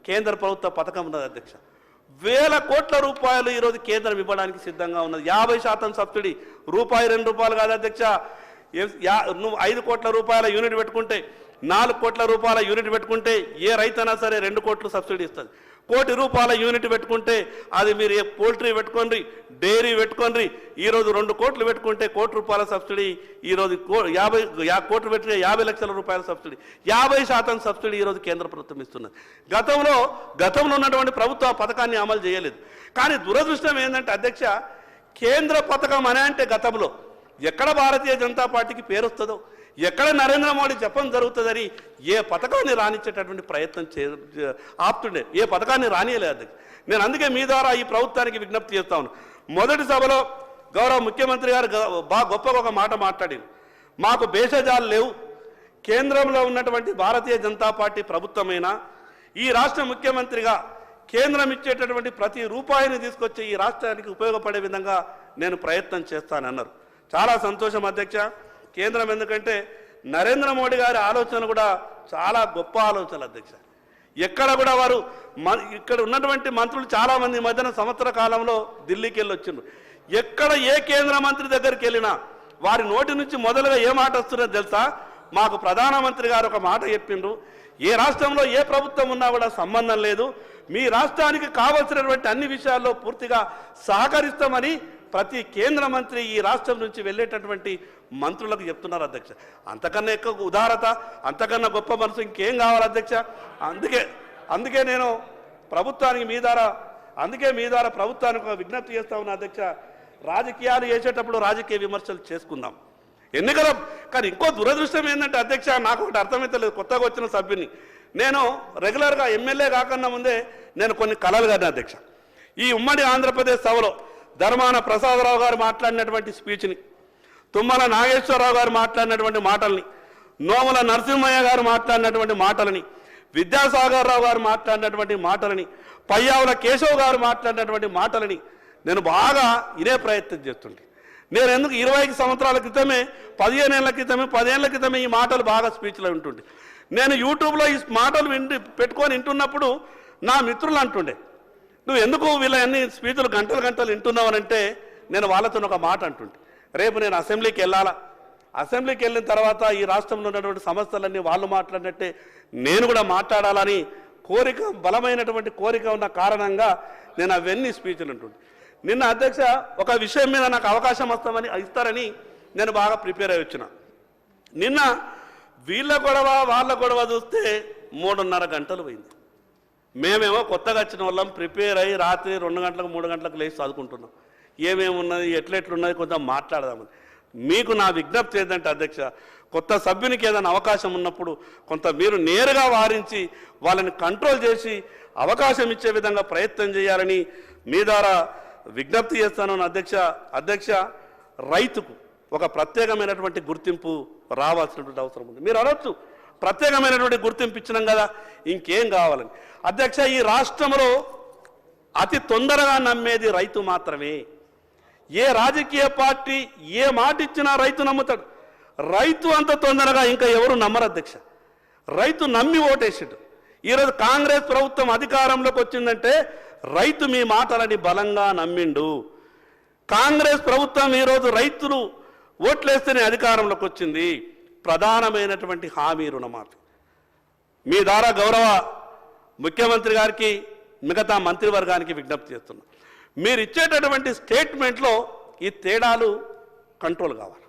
కేంద్ర ప్రభుత్వ పథకం ఉన్నది అధ్యక్ష. 1000 కోట్ల రూపాయలు ఈరోజు కేంద్రం ఇవ్వడానికి సిద్ధంగా ఉన్నది. 50% సబ్సిడీ, ₹2 కాదు అధ్యక్ష. నువ్వు 5 కోట్ల రూపాయల యూనిట్ పెట్టుకుంటే, 4 కోట్ల రూపాయల యూనిట్ పెట్టుకుంటే ఏ రైతైనా సరే 2 కోట్లు సబ్సిడీ ఇస్తుంది. ₹1 కోటి యూనిట్ పెట్టుకుంటే అది మీరు పోల్ట్రీ పెట్టుకోండి, డైరీ పెట్టుకోండి, ఈరోజు 2 కోట్లు పెట్టుకుంటే ₹1 సబ్సిడీ. ఈరోజు 50 కోట్లు పెట్టిన ₹50 లక్షల సబ్సిడీ, 50% సబ్సిడీ ఈరోజు కేంద్ర ప్రభుత్వం ఇస్తున్నది. గతంలో ఉన్నటువంటి ప్రభుత్వ పథకాన్ని అమలు చేయలేదు. కానీ దురదృష్టం ఏంటంటే అధ్యక్ష, కేంద్ర పథకం అనే అంటే గతంలో ఎక్కడ భారతీయ జనతా పార్టీకి పేరు వస్తుందో, ఎక్కడ నరేంద్ర మోడీ చెప్పడం జరుగుతుందని ఏ పథకాన్ని రానిచ్చేటటువంటి ప్రయత్నం ఆపుతుండే, ఏ పథకాన్ని రానియలేదు అధ్యక్ష. నేను అందుకే మీ ద్వారా ఈ ప్రభుత్వానికి విజ్ఞప్తి చేస్తా ఉన్నాను. మొదటి సభలో గౌరవ ముఖ్యమంత్రి గారు బాగా గొప్పగా ఒక మాట మాట్లాడింది. మాకు భేషజాలు లేవు, కేంద్రంలో ఉన్నటువంటి భారతీయ జనతా పార్టీ ప్రభుత్వమైనా ఈ రాష్ట్ర ముఖ్యమంత్రిగా కేంద్రం ఇచ్చేటటువంటి ప్రతి రూపాయిని తీసుకొచ్చి ఈ రాష్ట్రానికి ఉపయోగపడే విధంగా నేను ప్రయత్నం చేస్తానన్నారు. చాలా సంతోషం అధ్యక్ష. కేంద్రం ఎందుకంటే నరేంద్ర మోడీ గారి ఆలోచన కూడా చాలా గొప్ప ఆలోచనలు అధ్యక్ష. ఎక్కడ కూడా వారు ఇక్కడ ఉన్నటువంటి మంత్రులు చాలామంది మధ్యన సంవత్సర కాలంలో ఢిల్లీకి వెళ్ళి వచ్చిండ్రు. ఎక్కడ ఏ కేంద్ర మంత్రి దగ్గరికి వెళ్ళినా వారి నోటి నుంచి మొదలుగా ఏ మాట వస్తున్నదో తెలుసా? మాకు ప్రధానమంత్రి గారు ఒక మాట చెప్పిండ్రు, ఏ రాష్ట్రంలో ఏ ప్రభుత్వం ఉన్నా కూడా సంబంధం లేదు, మీ రాష్ట్రానికి కావలసినటువంటి అన్ని విషయాల్లో పూర్తిగా సహకరిస్తామని ప్రతి కేంద్ర మంత్రి ఈ రాష్ట్రం నుంచి వెళ్ళేటటువంటి మంత్రులకు చెప్తున్నారు అధ్యక్ష. అంతకన్నా ఎక్కువ ఉదారత, అంతకన్నా గొప్ప మనసు ఇంకేం కావాలి అధ్యక్ష? అందుకే నేను ప్రభుత్వానికి మీ ద్వారా ప్రభుత్వానికి ఒక విజ్ఞప్తి చేస్తా ఉన్నా అధ్యక్ష. రాజకీయాలు చేసేటప్పుడు రాజకీయ విమర్శలు చేసుకుందాం, ఎన్నికల. కానీ ఇంకో దురదృష్టం ఏంటంటే అధ్యక్ష, నాకు ఒకటి అర్థమైతలేదు, కొత్తగా వచ్చిన సభ్యుని నేను రెగ్యులర్గా ఎమ్మెల్యే కాకన్నా ముందే నేను కొన్ని కలలు కానీ అధ్యక్ష. ఈ ఉమ్మడి ఆంధ్రప్రదేశ్ సభలో ధర్మాన ప్రసాదరావు గారు మాట్లాడినటువంటి స్పీచ్ని, తుమ్మల నాగేశ్వరరావు గారు మాట్లాడినటువంటి మాటల్ని, నోముల నరసింహయ్య గారు మాట్లాడినటువంటి మాటలని, విద్యాసాగర్ రావు గారు మాట్లాడినటువంటి మాటలని, పయ్యావుల కేశవ్ గారు మాట్లాడినటువంటి మాటలని నేను బాగా ఇదే ప్రయత్నం చేస్తుంటే, నేను ఎందుకు 20 సంవత్సరాల క్రితమే 15 ఏళ్ల క్రితమే ఈ మాటలు బాగా స్పీచ్లో ఉంటుండే. నేను యూట్యూబ్లో ఈ మాటలు పెట్టుకొని వింటున్నప్పుడు నా మిత్రులు అంటుండే, నువ్వు ఎందుకు వీళ్ళ అన్ని స్పీచ్లు గంటలు గంటలు వింటున్నావు అని అంటే నేను వాళ్ళతో ఒక మాట అంటుంటే, రేపు నేను అసెంబ్లీకి వెళ్ళాలా, అసెంబ్లీకి వెళ్ళిన తర్వాత ఈ రాష్ట్రంలో ఉన్నటువంటి సమస్యలన్నీ వాళ్ళు మాట్లాడినట్టే నేను కూడా మాట్లాడాలని కోరిక, బలమైనటువంటి కోరిక ఉన్న కారణంగా నేను అవన్నీ స్పీచ్లు అంటుండే. నిన్న అధ్యక్ష ఒక విషయం మీద నాకు అవకాశం ఇస్తారని నేను బాగా ప్రిపేర్ అయ్యి వచ్చిన. నిన్న వీళ్ళ గొడవ వాళ్ళ గొడవ చూస్తే 3:30 గంటలు పోయింది. మేమేమో కొత్తగా వచ్చిన వాళ్ళం ప్రిపేర్ అయ్యి రాత్రి 2 గంటలకు 3 గంటలకు లేచి చదువుకుంటున్నాం. ఏమేమున్నది ఎట్లెట్లున్నది కొంచెం మాట్లాడదామని. మీకు నా విజ్ఞప్తి ఏంటంటే అధ్యక్ష, కొత్త సభ్యునికి ఏదైనా అవకాశం ఉన్నప్పుడు కొంత మీరు నేరుగా వారించి వాళ్ళని కంట్రోల్ చేసి అవకాశం ఇచ్చే విధంగా ప్రయత్నం చేయాలని మీ ద్వారా విజ్ఞప్తి చేస్తాను అధ్యక్ష. అధ్యక్ష, రైతుకు ఒక ప్రత్యేకమైనటువంటి గుర్తింపు రావాల్సినటువంటి అవసరం ఉంది. మీరు అనొచ్చు ప్రత్యేకమైనటువంటి గుర్తింపు ఇచ్చినాం కదా ఇంకేం కావాలని. అధ్యక్ష, ఈ రాష్ట్రంలో అతి తొందరగా నమ్మేది రైతు మాత్రమే. ఏ రాజకీయ పార్టీ ఏ మాట ఇచ్చినా రైతు నమ్ముతాడు. రైతు అంత తొందరగా ఇంకా ఎవరు నమ్మరు అధ్యక్ష. రైతు నమ్మి ఓటేసాడు. ఈరోజు కాంగ్రెస్ ప్రభుత్వం అధికారంలోకి వచ్చిందంటే రైతు మీ మాటలని బలంగా నమ్మిండు. కాంగ్రెస్ ప్రభుత్వం ఈరోజు రైతులు ఓట్లేస్తేనే అధికారంలోకి వచ్చింది. ప్రధానమైనటువంటి హామీ రుణమాఫీ. మీ ద్వారా గౌరవ ముఖ్యమంత్రి గారికి మిగతా మంత్రివర్గానికి విజ్ఞప్తి చేస్తున్నాం, మీరు ఇచ్చేటటువంటి స్టేట్మెంట్లో ఈ తేడాలు కంట్రోల్ కావాలి.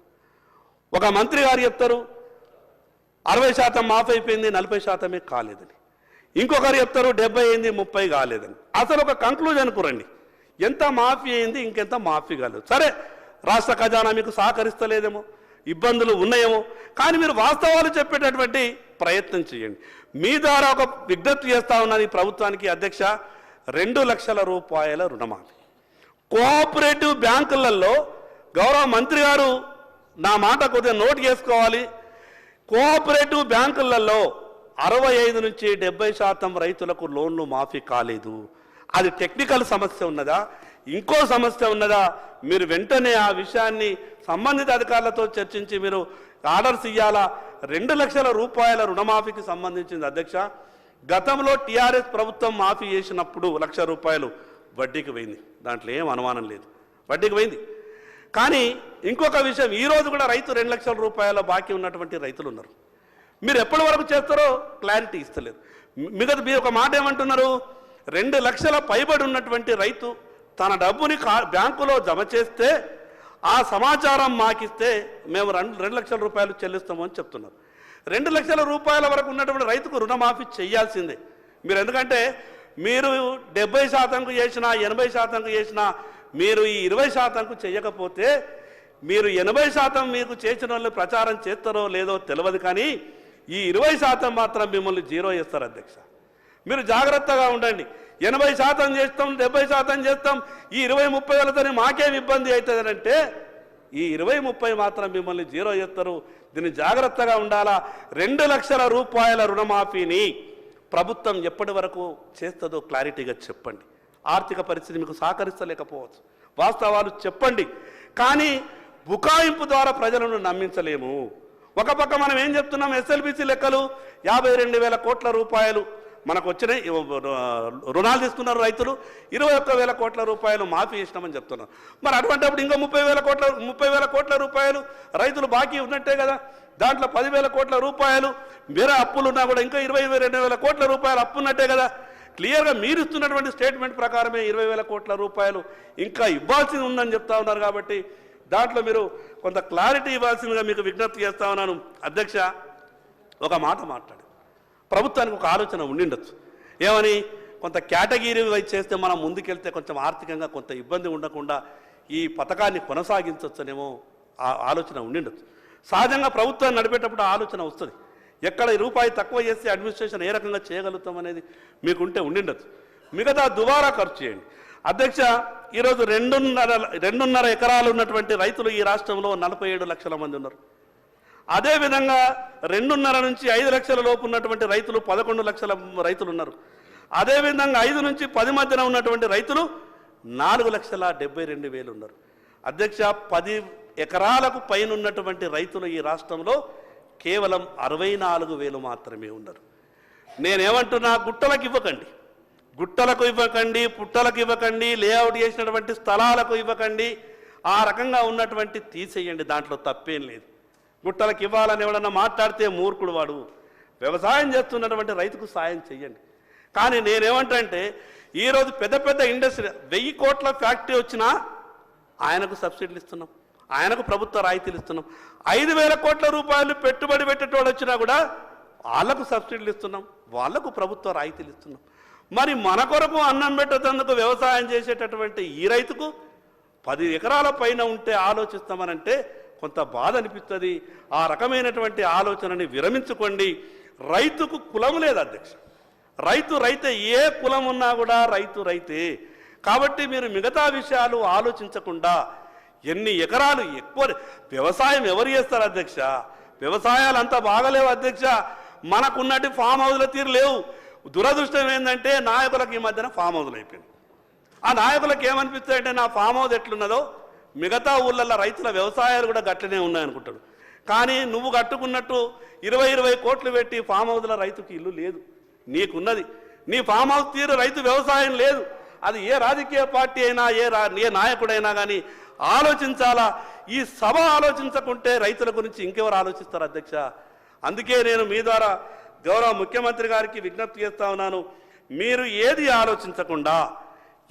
ఒక మంత్రి గారు చెప్తారు 60% మాఫీ అయిపోయింది, 40% కాలేదని. ఇంకొకరు చెప్తారు 70 అయింది, 30 కాలేదని. అసలు ఒక కంక్లూజన్కు రండి, ఎంత మాఫీ అయింది, ఇంకెంత మాఫీ కాలేదు. సరే, రాష్ట్ర ఖజానా మీకు సహకరిస్తలేదేమో, ఇబ్బందులు ఉన్నాయేమో, కానీ మీరు వాస్తవాలు చెప్పేటటువంటి ప్రయత్నం చేయండి. మీ ద్వారా ఒక విజ్ఞప్తి చేస్తా ఉన్నది ప్రభుత్వానికి అధ్యక్ష, 2 లక్షల రూపాయల రుణమాఫీ. కోఆపరేటివ్ బ్యాంకులలో గౌరవ మంత్రి గారు నా మాట కొద్దిగా నోట్ చేసుకోవాలి. కోఆపరేటివ్ బ్యాంకులలో 65 నుంచి 70% రైతులకు లోన్లు మాఫీ కాలేదు. అది టెక్నికల్ సమస్య ఉన్నదా, ఇంకో సమస్య ఉన్నదా? మీరు వెంటనే ఆ విషయాన్ని సంబంధిత అధికారులతో చర్చించి మీరు ఆర్డర్స్ ఇవ్వాలా. 2 లక్షల రూపాయల రుణమాఫీకి సంబంధించింది అధ్యక్ష, గతంలో టీఆర్ఎస్ ప్రభుత్వం మాఫీ చేసినప్పుడు 1 లక్ష రూపాయలు వడ్డీకి పోయింది. దాంట్లో ఏం అనుమానం లేదు, వడ్డీకి పోయింది. కానీ ఇంకొక విషయం, ఈరోజు కూడా రైతు 2 లక్షల రూపాయల బాకీ ఉన్నటువంటి రైతులు ఉన్నారు. మీరు ఎప్పటి వరకు చేస్తారో క్లారిటీ ఇస్తలేదు. మీరు ఒక మాట ఏమంటున్నారు, 2 లక్షల పైబడి ఉన్నటువంటి రైతు తన డబ్బుని బ్యాంకులో జమ చేస్తే ఆ సమాచారం మాకిస్తే మేము 2 లక్షల రూపాయలు చెల్లిస్తాము అని చెప్తున్నారు. 2 లక్షల రూపాయల వరకు ఉన్నటువంటి రైతుకు రుణమాఫీ చేయాల్సిందే. మీరు ఎందుకంటే మీరు 70%కు చేసినా 80%కు చేసినా మీరు ఈ 20%కు చేయకపోతే మీరు 80% మీకు చేసిన వాళ్ళు ప్రచారం చేస్తారో లేదో తెలియదు, కానీ ఈ 20% మాత్రం మిమ్మల్ని జీరో చేస్తారు అధ్యక్ష. మీరు జాగ్రత్తగా ఉండండి. 80% చేస్తాం, 70% చేస్తాం, ఈ 20-30 వేలతోనే మాకేం ఇబ్బంది అవుతుంది అంటే ఈ 20-30 మాత్రం మిమ్మల్ని జీరో చేస్తారు. దీన్ని జాగ్రత్తగా ఉండాలా. 2 లక్షల రూపాయల రుణమాఫీని ప్రభుత్వం ఎప్పటి వరకు చేస్తుందో క్లారిటీగా చెప్పండి. ఆర్థిక పరిస్థితి మీకు సహకరిస్తలేకపోవచ్చు, వాస్తవాలు చెప్పండి. కానీ బుకాయింపు ద్వారా ప్రజలను నమ్మించలేము. ఒక పక్క మనం ఏం చెప్తున్నాం, ఎస్ఎల్బిసి లెక్కలు 52,000 కోట్ల రూపాయలు మనకు వచ్చినాయి, రుణాలు తీసుకున్నారు రైతులు, 21,000 కోట్ల రూపాయలు మాఫీ చేసినామని చెప్తున్నారు. మరి అటువంటిప్పుడు ఇంకా 30,000 కోట్ల రూపాయలు రైతులు బాకీ ఉన్నట్టే కదా. దాంట్లో 10,000 కోట్ల రూపాయలు వేరే అప్పులున్నా కూడా ఇంకా 22,000 కోట్ల రూపాయలు అప్పు ఉన్నట్టే కదా. క్లియర్గా మీరు ఇస్తున్నటువంటి స్టేట్మెంట్ ప్రకారమే 20,000 కోట్ల రూపాయలు ఇంకా ఇవ్వాల్సి ఉందని చెప్తా ఉన్నారు. కాబట్టి దాంట్లో మీరు కొంత క్లారిటీ ఇవ్వాల్సిందిగా మీకు విజ్ఞప్తి చేస్తా ఉన్నాను అధ్యక్ష. ఒక మాట మాట్లాడి ప్రభుత్వానికి ఒక ఆలోచన ఉండిండొచ్చు, ఏమని కొంత కేటగిరీ వైజ్ చేస్తే మనం ముందుకెళ్తే కొంచెం ఆర్థికంగా కొంత ఇబ్బంది ఉండకుండా ఈ పథకాన్ని కొనసాగించవచ్చనేమో ఆలోచన ఉండిండొచ్చు. సహజంగా ప్రభుత్వాన్ని నడిపేటప్పుడు ఆలోచన వస్తుంది, ఎక్కడ రూపాయి తక్కువ చేస్తే అడ్మినిస్ట్రేషన్ ఏ రకంగా చేయగలుగుతాం అనేది మీకుంటే ఉండిండొచ్చు. మిగతా దుబారా ఖర్చు చేయండి అధ్యక్ష. ఈరోజు 2.5 ఎకరాలు ఉన్నటువంటి రైతులు ఈ రాష్ట్రంలో 47 లక్షల మంది ఉన్నారు. అదేవిధంగా 2.5 నుంచి 5 లక్షల లోపు ఉన్నటువంటి రైతులు 11 లక్షల రైతులు ఉన్నారు. అదేవిధంగా 5 నుంచి 10 మధ్యన ఉన్నటువంటి రైతులు 4,72,000 ఉన్నారు. అధ్యక్ష, 10 ఎకరాలకు పైన ఉన్నటువంటి రైతులు ఈ రాష్ట్రంలో కేవలం 64,000 మాత్రమే ఉన్నారు. నేనేమంటున్నా, గుట్టలకు ఇవ్వకండి, గుట్టలకు ఇవ్వకండి, పుట్టలకు ఇవ్వకండి, లేఅవుట్ చేసినటువంటి స్థలాలకు ఇవ్వకండి, ఆ రకంగా ఉన్నటువంటి తీసేయండి, దాంట్లో తప్పేం లేదు. గుట్టలకు ఇవ్వాలని ఎవడన్నా మాట్లాడితే మూర్ఖుడు వాడు. వ్యవసాయం చేస్తున్నటువంటి రైతుకు సాయం చెయ్యండి. కానీ నేనేమంటే, ఈరోజు పెద్ద పెద్ద ఇండస్ట్రీ 1000 కోట్ల ఫ్యాక్టరీ వచ్చినా ఆయనకు సబ్సిడీలు ఇస్తున్నాం, ఆయనకు ప్రభుత్వ రాయితీలు ఇస్తున్నాం. 5,000 కోట్ల రూపాయలు పెట్టుబడి పెట్టేటోడు వచ్చినా కూడా వాళ్ళకు సబ్సిడీలు ఇస్తున్నాం, వాళ్లకు ప్రభుత్వ రాయితీలు ఇస్తున్నాం. మరి మన కొరకు అన్నం పెట్టేందుకు వ్యవసాయం చేసేటటువంటి ఈ రైతుకు 10 ఎకరాల పైన ఉంటే ఆలోచిస్తామనంటే కొంత బాధ అనిపిస్తుంది. ఆ రకమైనటువంటి ఆలోచనని విరమించుకోండి. రైతుకు కులం లేదు అధ్యక్ష, రైతు రైతే, ఏ కులం ఉన్నా కూడా రైతు రైతే. కాబట్టి మీరు మిగతా విషయాలు ఆలోచించకుండా ఎన్ని ఎకరాలు ఎక్కువ వ్యవసాయం ఎవరు చేస్తారు అధ్యక్ష? వ్యవసాయాలు అంతా బాగలేవు అధ్యక్ష. మనకున్నట్టు ఫామ్ హౌస్ల తీరు లేవు. దురదృష్టం ఏంటంటే నాయకులకు ఈ మధ్యన ఫామ్ హౌస్లు అయిపోయింది. ఆ నాయకులకు ఏమనిపిస్తాయంటే, నా ఫామ్ హౌస్ ఎట్లున్నదో మిగతా ఊళ్ళల్లో రైతుల వ్యవసాయాలు కూడా గట్లనే ఉన్నాయనుకుంటాడు. కానీ నువ్వు కట్టుకున్నట్టు 20 కోట్లు పెట్టి ఫామ్ హౌస్ల రైతుకి ఇల్లు లేదు. నీకున్నది నీ ఫామ్ హౌస్ తీరు, రైతు వ్యవసాయం లేదు. అది ఏ రాజకీయ పార్టీ అయినా, ఏ నాయకుడైనా కానీ ఆలోచించాలా. ఈ సభ ఆలోచించకుంటే రైతుల గురించి ఇంకెవరు ఆలోచిస్తారు అధ్యక్ష? అందుకే నేను మీ ద్వారా గౌరవ ముఖ్యమంత్రి గారికి విజ్ఞప్తి చేస్తా ఉన్నాను. మీరు ఏది ఆలోచించకుండా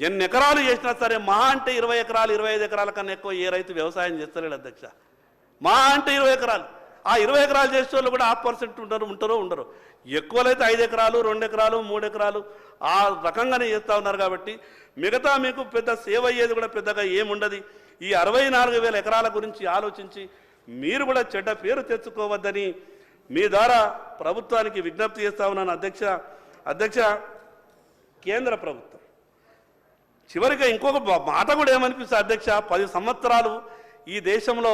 ఎన్ని ఎకరాలు చేసినా సరే, మా అంటే 20 ఎకరాలు 25 ఎకరాల కన్నా ఎక్కువ ఏ రైతు వ్యవసాయం చేస్తలేడు అధ్యక్ష. మా అంటే 20 ఎకరాలు. ఆ 20 ఎకరాలు చేసే వాళ్ళు కూడా 1% ఉంటారో. ఎక్కువలైతే 5 ఎకరాలు 2 ఎకరాలు 3 ఎకరాలు ఆ రకంగానే చేస్తూ ఉన్నారు. కాబట్టి మిగతా మీకు పెద్ద సేవ అయ్యేది కూడా పెద్దగా ఏముండదు. ఈ 64,000 ఎకరాల గురించి ఆలోచించి మీరు కూడా చెడ్డ పేరు తెచ్చుకోవద్దని మీ ద్వారా ప్రభుత్వానికి విజ్ఞప్తి చేస్తా ఉన్నాను అధ్యక్ష. కేంద్ర ప్రభుత్వం చివరిగా ఇంకొక మాట కూడా ఏమనిపిస్తుంది అధ్యక్ష, 10 సంవత్సరాలు ఈ దేశంలో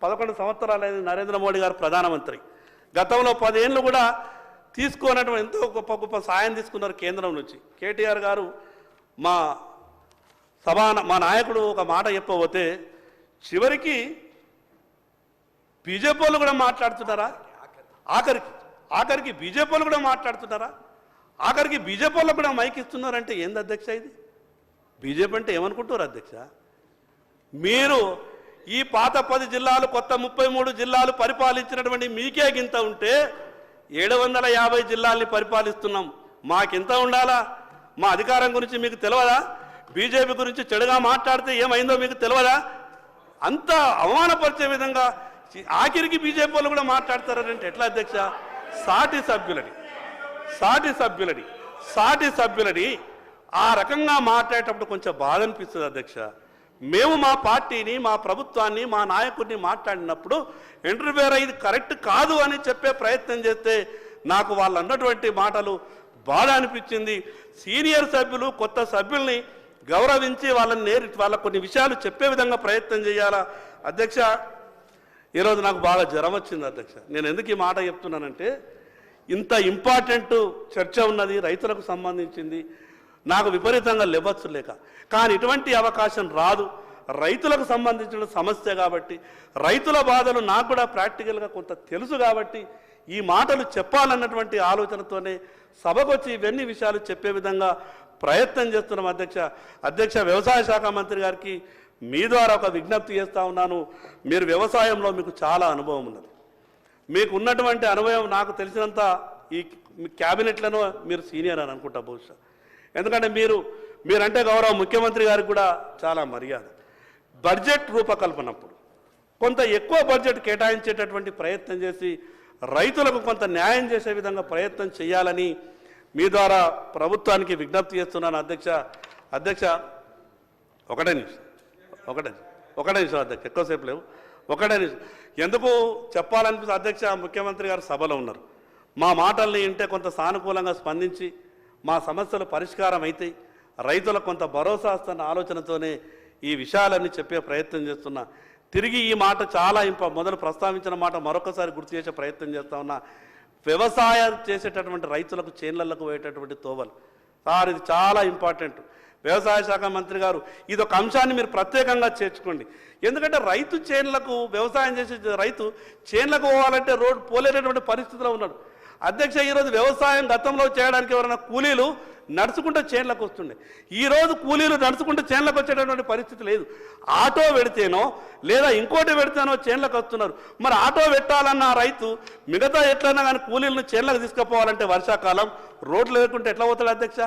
11 సంవత్సరాలు అయింది నరేంద్ర మోడీ గారు ప్రధానమంత్రి. గతంలో 10 ఏళ్ళు కూడా తీసుకోనటువంటి ఎంతో గొప్ప సాయం తీసుకున్నారు కేంద్రం నుంచి. కేటీఆర్ గారు మా నాయకుడు ఒక మాట చెప్పబోతే చివరికి బీజేపీ వాళ్ళు కూడా మాట్లాడుతున్నారా, ఆఖరికి బీజేపీ వాళ్ళు కూడా మాట్లాడుతున్నారా, ఆఖరికి బీజేపీ వాళ్ళు కూడా మైక్ ఇస్తున్నారంటే ఏంది అధ్యక్ష ఇది? బీజేపీ అంటే ఏమనుకుంటున్నారు అధ్యక్ష? మీరు ఈ పాత 10 జిల్లాలు, కొత్త 33 జిల్లాలు పరిపాలించినటువంటి మీకే గింత ఉంటే 750 జిల్లాల్ని పరిపాలిస్తున్నాం. మాకింత ఉండాలా? మా అధికారం గురించి మీకు తెలియదా? బీజేపీ గురించి చెడుగా మాట్లాడితే ఏమైందో మీకు తెలియదా? అంత అవమానపరిచే విధంగా ఆఖరికి బీజేపీ వాళ్ళు కూడా మాట్లాడతారంటే ఎట్లా అధ్యక్ష? సాటి సభ్యులని ఆ రకంగా మాట్లాడేటప్పుడు కొంచెం బాధ అనిపిస్తుంది అధ్యక్ష. మేము మా పార్టీని, మా ప్రభుత్వాన్ని, మా నాయకుడిని మాట్లాడినప్పుడు ఇంటర్ఫియర్ ఇది కరెక్ట్ కాదు అని చెప్పే ప్రయత్నం చేస్తే నాకు వాళ్ళు అన్నటువంటి మాటలు బాధ అనిపించింది. సీనియర్ సభ్యులు కొత్త సభ్యుల్ని గౌరవించి వాళ్ళకు కొన్ని విషయాలు చెప్పే విధంగా ప్రయత్నం చేయాలా అధ్యక్ష. ఈరోజు నాకు బాగా జ్వరం వచ్చింది అధ్యక్ష. నేను ఎందుకు ఈ మాట చెప్తున్నానంటే, ఇంత ఇంపార్టెంట్ చర్చ ఉన్నది రైతులకు సంబంధించింది, నాకు విపరీతంగా లేవచ్చు లేక. కానీ ఇటువంటి అవకాశం రాదు. రైతులకు సంబంధించిన సమస్య కాబట్టి, రైతుల బాధలు నాకు కూడా ప్రాక్టికల్గా కొంత తెలుసు కాబట్టి ఈ మాటలు చెప్పాలన్నటువంటి ఆలోచనతోనే సభకు వచ్చి ఇవన్నీ విషయాలు చెప్పే విధంగా ప్రయత్నం చేస్తున్నాం అధ్యక్ష. వ్యవసాయ శాఖ మంత్రి గారికి మీ ద్వారా ఒక విజ్ఞప్తి చేస్తూ ఉన్నాను. మీరు వ్యవసాయంలో మీకు చాలా అనుభవం ఉన్నది. మీకు ఉన్నటువంటి అనుభవం నాకు తెలిసినంత ఈ క్యాబినెట్లను మీరు సీనియర్ అని అనుకుంటా బహుశా. ఎందుకంటే మీరంటే గౌరవ ముఖ్యమంత్రి గారికి కూడా చాలా మర్యాద. బడ్జెట్ రూపకల్పనప్పుడు కొంత ఎక్కువ బడ్జెట్ కేటాయించేటటువంటి ప్రయత్నం చేసి రైతులకు కొంత న్యాయం చేసే విధంగా ప్రయత్నం చేయాలని మీ ద్వారా ప్రభుత్వానికి విజ్ఞప్తి చేస్తున్నాను అధ్యక్ష. ఒకటే నిమిషం అధ్యక్ష, ఎక్కువసేపు లేవు. ఒకటే నిమిషం ఎందుకు చెప్పాలనిపిస్తుంది అధ్యక్ష. ముఖ్యమంత్రి గారు సభలో ఉన్నారు. మా మాటల్ని వింటే కొంత సానుకూలంగా స్పందించి మా సమస్యలు పరిష్కారం అయితే రైతులకు కొంత భరోసా వస్తున్న ఆలోచనతోనే ఈ విషయాలన్నీ చెప్పే ప్రయత్నం చేస్తున్నా. తిరిగి ఈ మాట చాలా మొదలు ప్రస్తావించిన మాట మరొకసారి గుర్తు చేసే ప్రయత్నం చేస్తా ఉన్నా. వ్యవసాయం చేసేటటువంటి రైతులకు చేన్లలకు పోయేటటువంటి తోవలు సార్, ఇది చాలా ఇంపార్టెంట్. వ్యవసాయ శాఖ మంత్రి గారు ఇదొక అంశాన్ని మీరు ప్రత్యేకంగా చేర్చుకోండి. ఎందుకంటే రైతు చేన్లకు వ్యవసాయం చేసే రైతు చేన్లకు పోవాలంటే రోడ్డు పోలేనటువంటి పరిస్థితిలో ఉన్నాడు. అధ్యక్ష, ఈరోజు వ్యవసాయం గతంలో చేయడానికి ఎవరైనా కూలీలు నడుచుకుంటూ చేన్లకు వస్తుండే. ఈరోజు కూలీలు నడుచుకుంటూ చేన్లకు వచ్చేటటువంటి పరిస్థితి లేదు. ఆటో పెడితేనో లేదా ఇంకోటి పెడితేనో చేన్లకు వస్తున్నారు. మరి ఆటో పెట్టాలన్న రైతు మిగతా ఎట్లన్నా కానీ కూలీలను చేన్లకు తీసుకుపోవాలంటే వర్షాకాలం రోడ్లు లేకుంటే ఎట్లా పోతాడు అధ్యక్ష?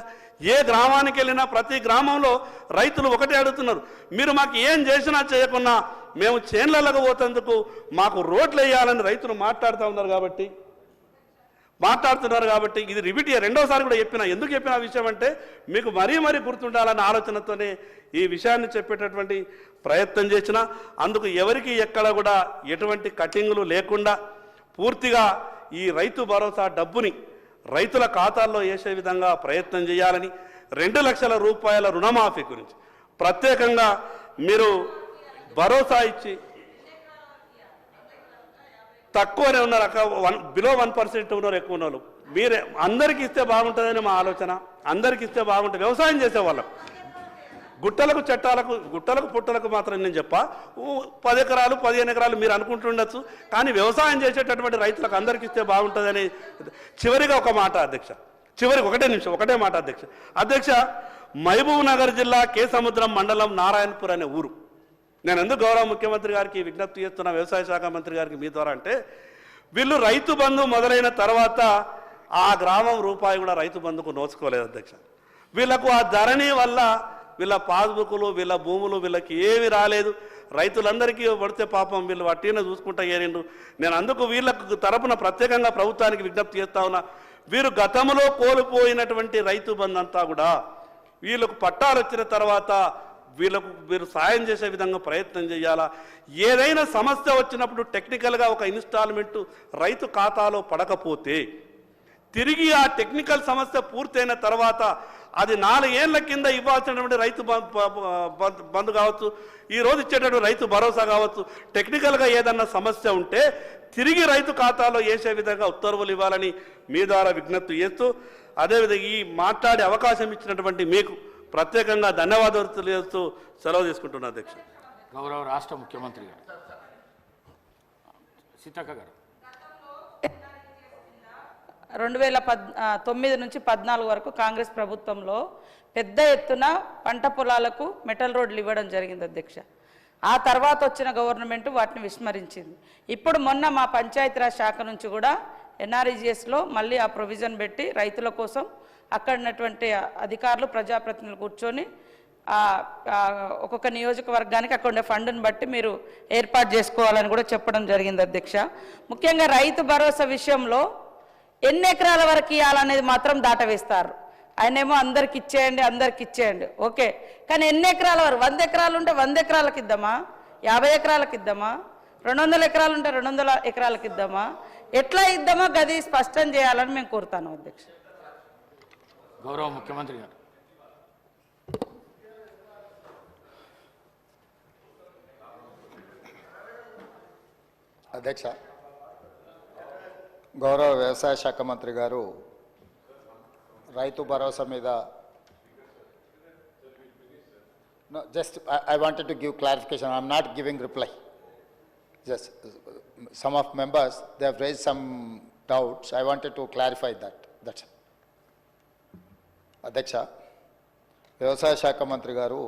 ఏ గ్రామానికి వెళ్ళినా ప్రతి గ్రామంలో రైతులు ఒకటే అడుగుతున్నారు, మీరు మాకు ఏం చేసినా చేయకున్నా మేము చేన్లకు పోతేందుకు మాకు రోడ్లు వేయాలని రైతులు మాట్లాడుతున్నారు కాబట్టి ఇది రిపీట్ రెండోసారి కూడా చెప్పిన. ఎందుకు చెప్పిన విషయం అంటే మీకు మరీ గుర్తుండాలన్న ఆలోచనతోనే ఈ విషయాన్ని చెప్పేటటువంటి ప్రయత్నం చేసిన. అందుకు ఎవరికి ఎక్కడ కూడా ఎటువంటి కటింగ్లు లేకుండా పూర్తిగా ఈ రైతు భరోసా డబ్బుని రైతుల ఖాతాల్లో వేసే విధంగా ప్రయత్నం చేయాలని, 2 లక్షల రూపాయల రుణమాఫీ గురించి ప్రత్యేకంగా మీరు భరోసా ఇచ్చి తక్కువనే ఉన్నారు అక్క, బిలో 1% ఉన్నారు, ఎక్కువ ఉన్నారు. మీరే అందరికీ ఇస్తే బాగుంటుందని మా ఆలోచన. అందరికీ ఇస్తే బాగుంటుంది. వ్యవసాయం చేసేవాళ్ళకు గుట్టలకు చట్టాలకు గుట్టలకు పుట్టలకు మాత్రం నేను చెప్పా 10 ఎకరాలు 15 ఎకరాలు మీరు అనుకుంటుండొచ్చు, కానీ వ్యవసాయం చేసేటటువంటి రైతులకు అందరికీ ఇస్తే బాగుంటుందని. చివరిగా ఒక మాట అధ్యక్ష, చివరికి ఒకటే మాట అధ్యక్ష, మహబూబ్ నగర్ జిల్లా కేసముద్రం మండలం నారాయణపూర్ అనే ఊరు. నేను ఎందుకు గౌరవ ముఖ్యమంత్రి గారికి విజ్ఞప్తి చేస్తున్నా, వ్యవసాయ శాఖ మంత్రి గారికి మీ ద్వారా అంటే, వీళ్ళు రైతు బంధు మొదలైన తర్వాత ఆ గ్రామం రూపాయి కూడా రైతు బంధుకు నోచుకోలేదు అధ్యక్ష. వీళ్ళకు ఆ ధరణి వల్ల వీళ్ళ పాస్బుక్లు వీళ్ళ భూములు వీళ్ళకి ఏవి రాలేదు. రైతులందరికీ పడితే పాపం వీళ్ళు వట్టిన చూసుకుంటా ఏరిండు. నేను అందుకు వీళ్ళకు తరపున ప్రత్యేకంగా ప్రభుత్వానికి విజ్ఞప్తి చేస్తా ఉన్నా, వీరు గతంలో కోల్పోయినటువంటి రైతు బంధు అంతా కూడా వీళ్ళకు పట్టాలు వచ్చిన తర్వాత వీరు సాయం చేసే విధంగా ప్రయత్నం చేయాలా. ఏదైనా సమస్య వచ్చినప్పుడు టెక్నికల్గా ఒక ఇన్స్టాల్మెంటు రైతు ఖాతాలో పడకపోతే తిరిగి ఆ టెక్నికల్ సమస్య పూర్తయిన తర్వాత అది 4 ఏళ్ల కింద ఇవ్వాల్సినటువంటి రైతు బంధు కావచ్చు, ఈరోజు ఇచ్చేటటువంటి రైతు భరోసా కావచ్చు, టెక్నికల్గా ఏదన్నా సమస్య ఉంటే తిరిగి రైతు ఖాతాలో వేసే విధంగా ఉత్తర్వులు ఇవ్వాలని మీ ద్వారా విజ్ఞప్తి చేస్తూ, అదేవిధంగా ఈ మాట్లాడే అవకాశం ఇచ్చినటువంటి మీకు ప్రత్యేకంగా ధన్యవాదాలు తెలియజేస్తూ సెలవు తీసుకుంటున్నా అధ్యక్ష. గౌరవ రాష్ట్ర ముఖ్యమంత్రి గారు సీతక్క గారు 2009 నుంచి 14 వరకు కాంగ్రెస్ ప్రభుత్వంలో పెద్ద ఎత్తున పంట పొలాలకు మెటల్ రోడ్లు ఇవ్వడం జరిగింది అధ్యక్ష. ఆ తర్వాత వచ్చిన గవర్నమెంట్ వాటిని విస్మరించింది. ఇప్పుడు మొన్న మా పంచాయతీరాజ్ శాఖ నుంచి కూడా ఎన్ఆర్ఈజీఎస్లో మళ్ళీ ఆ ప్రొవిజన్ పెట్టి రైతుల కోసం అక్కడ ఉన్నటువంటి అధికారులు ప్రజాప్రతినిధులు కూర్చొని ఒక్కొక్క నియోజకవర్గానికి అక్కడ ఉండే ఫండ్ని బట్టి మీరు ఏర్పాటు చేసుకోవాలని కూడా చెప్పడం జరిగింది అధ్యక్ష. ముఖ్యంగా రైతు భరోసా విషయంలో ఎన్ని ఎకరాల వరకు ఇవ్వాలనేది మాత్రం దాటవేస్తారు. ఆయనేమో అందరికి ఇచ్చేయండి ఓకే, కానీ ఎన్ని ఎకరాల వరకు? 100 ఎకరాలు ఉంటే 100 ఎకరాలకు ఇద్దామా, 50 ఎకరాలకు ఇద్దామా, 200 ఎకరాలు ఉంటే 200 ఎకరాలకు ఇద్దామా, ఎట్లా ఇద్దామా గది స్పష్టం చేయాలని మేము కోరుతాను అధ్యక్ష. గౌరవ ముఖ్యమంత్రి గారు. అధ్యక్ష, గౌరవ వ్యవసాయ శాఖ మంత్రి గారు రైతు భరోసా మీద just I wanted to give clarification. I'm not giving reply. Just some of members they have raised some doubts. I wanted to clarify that's అధ్యక్ష. వ్యవసాయ శాఖ మంత్రి గారు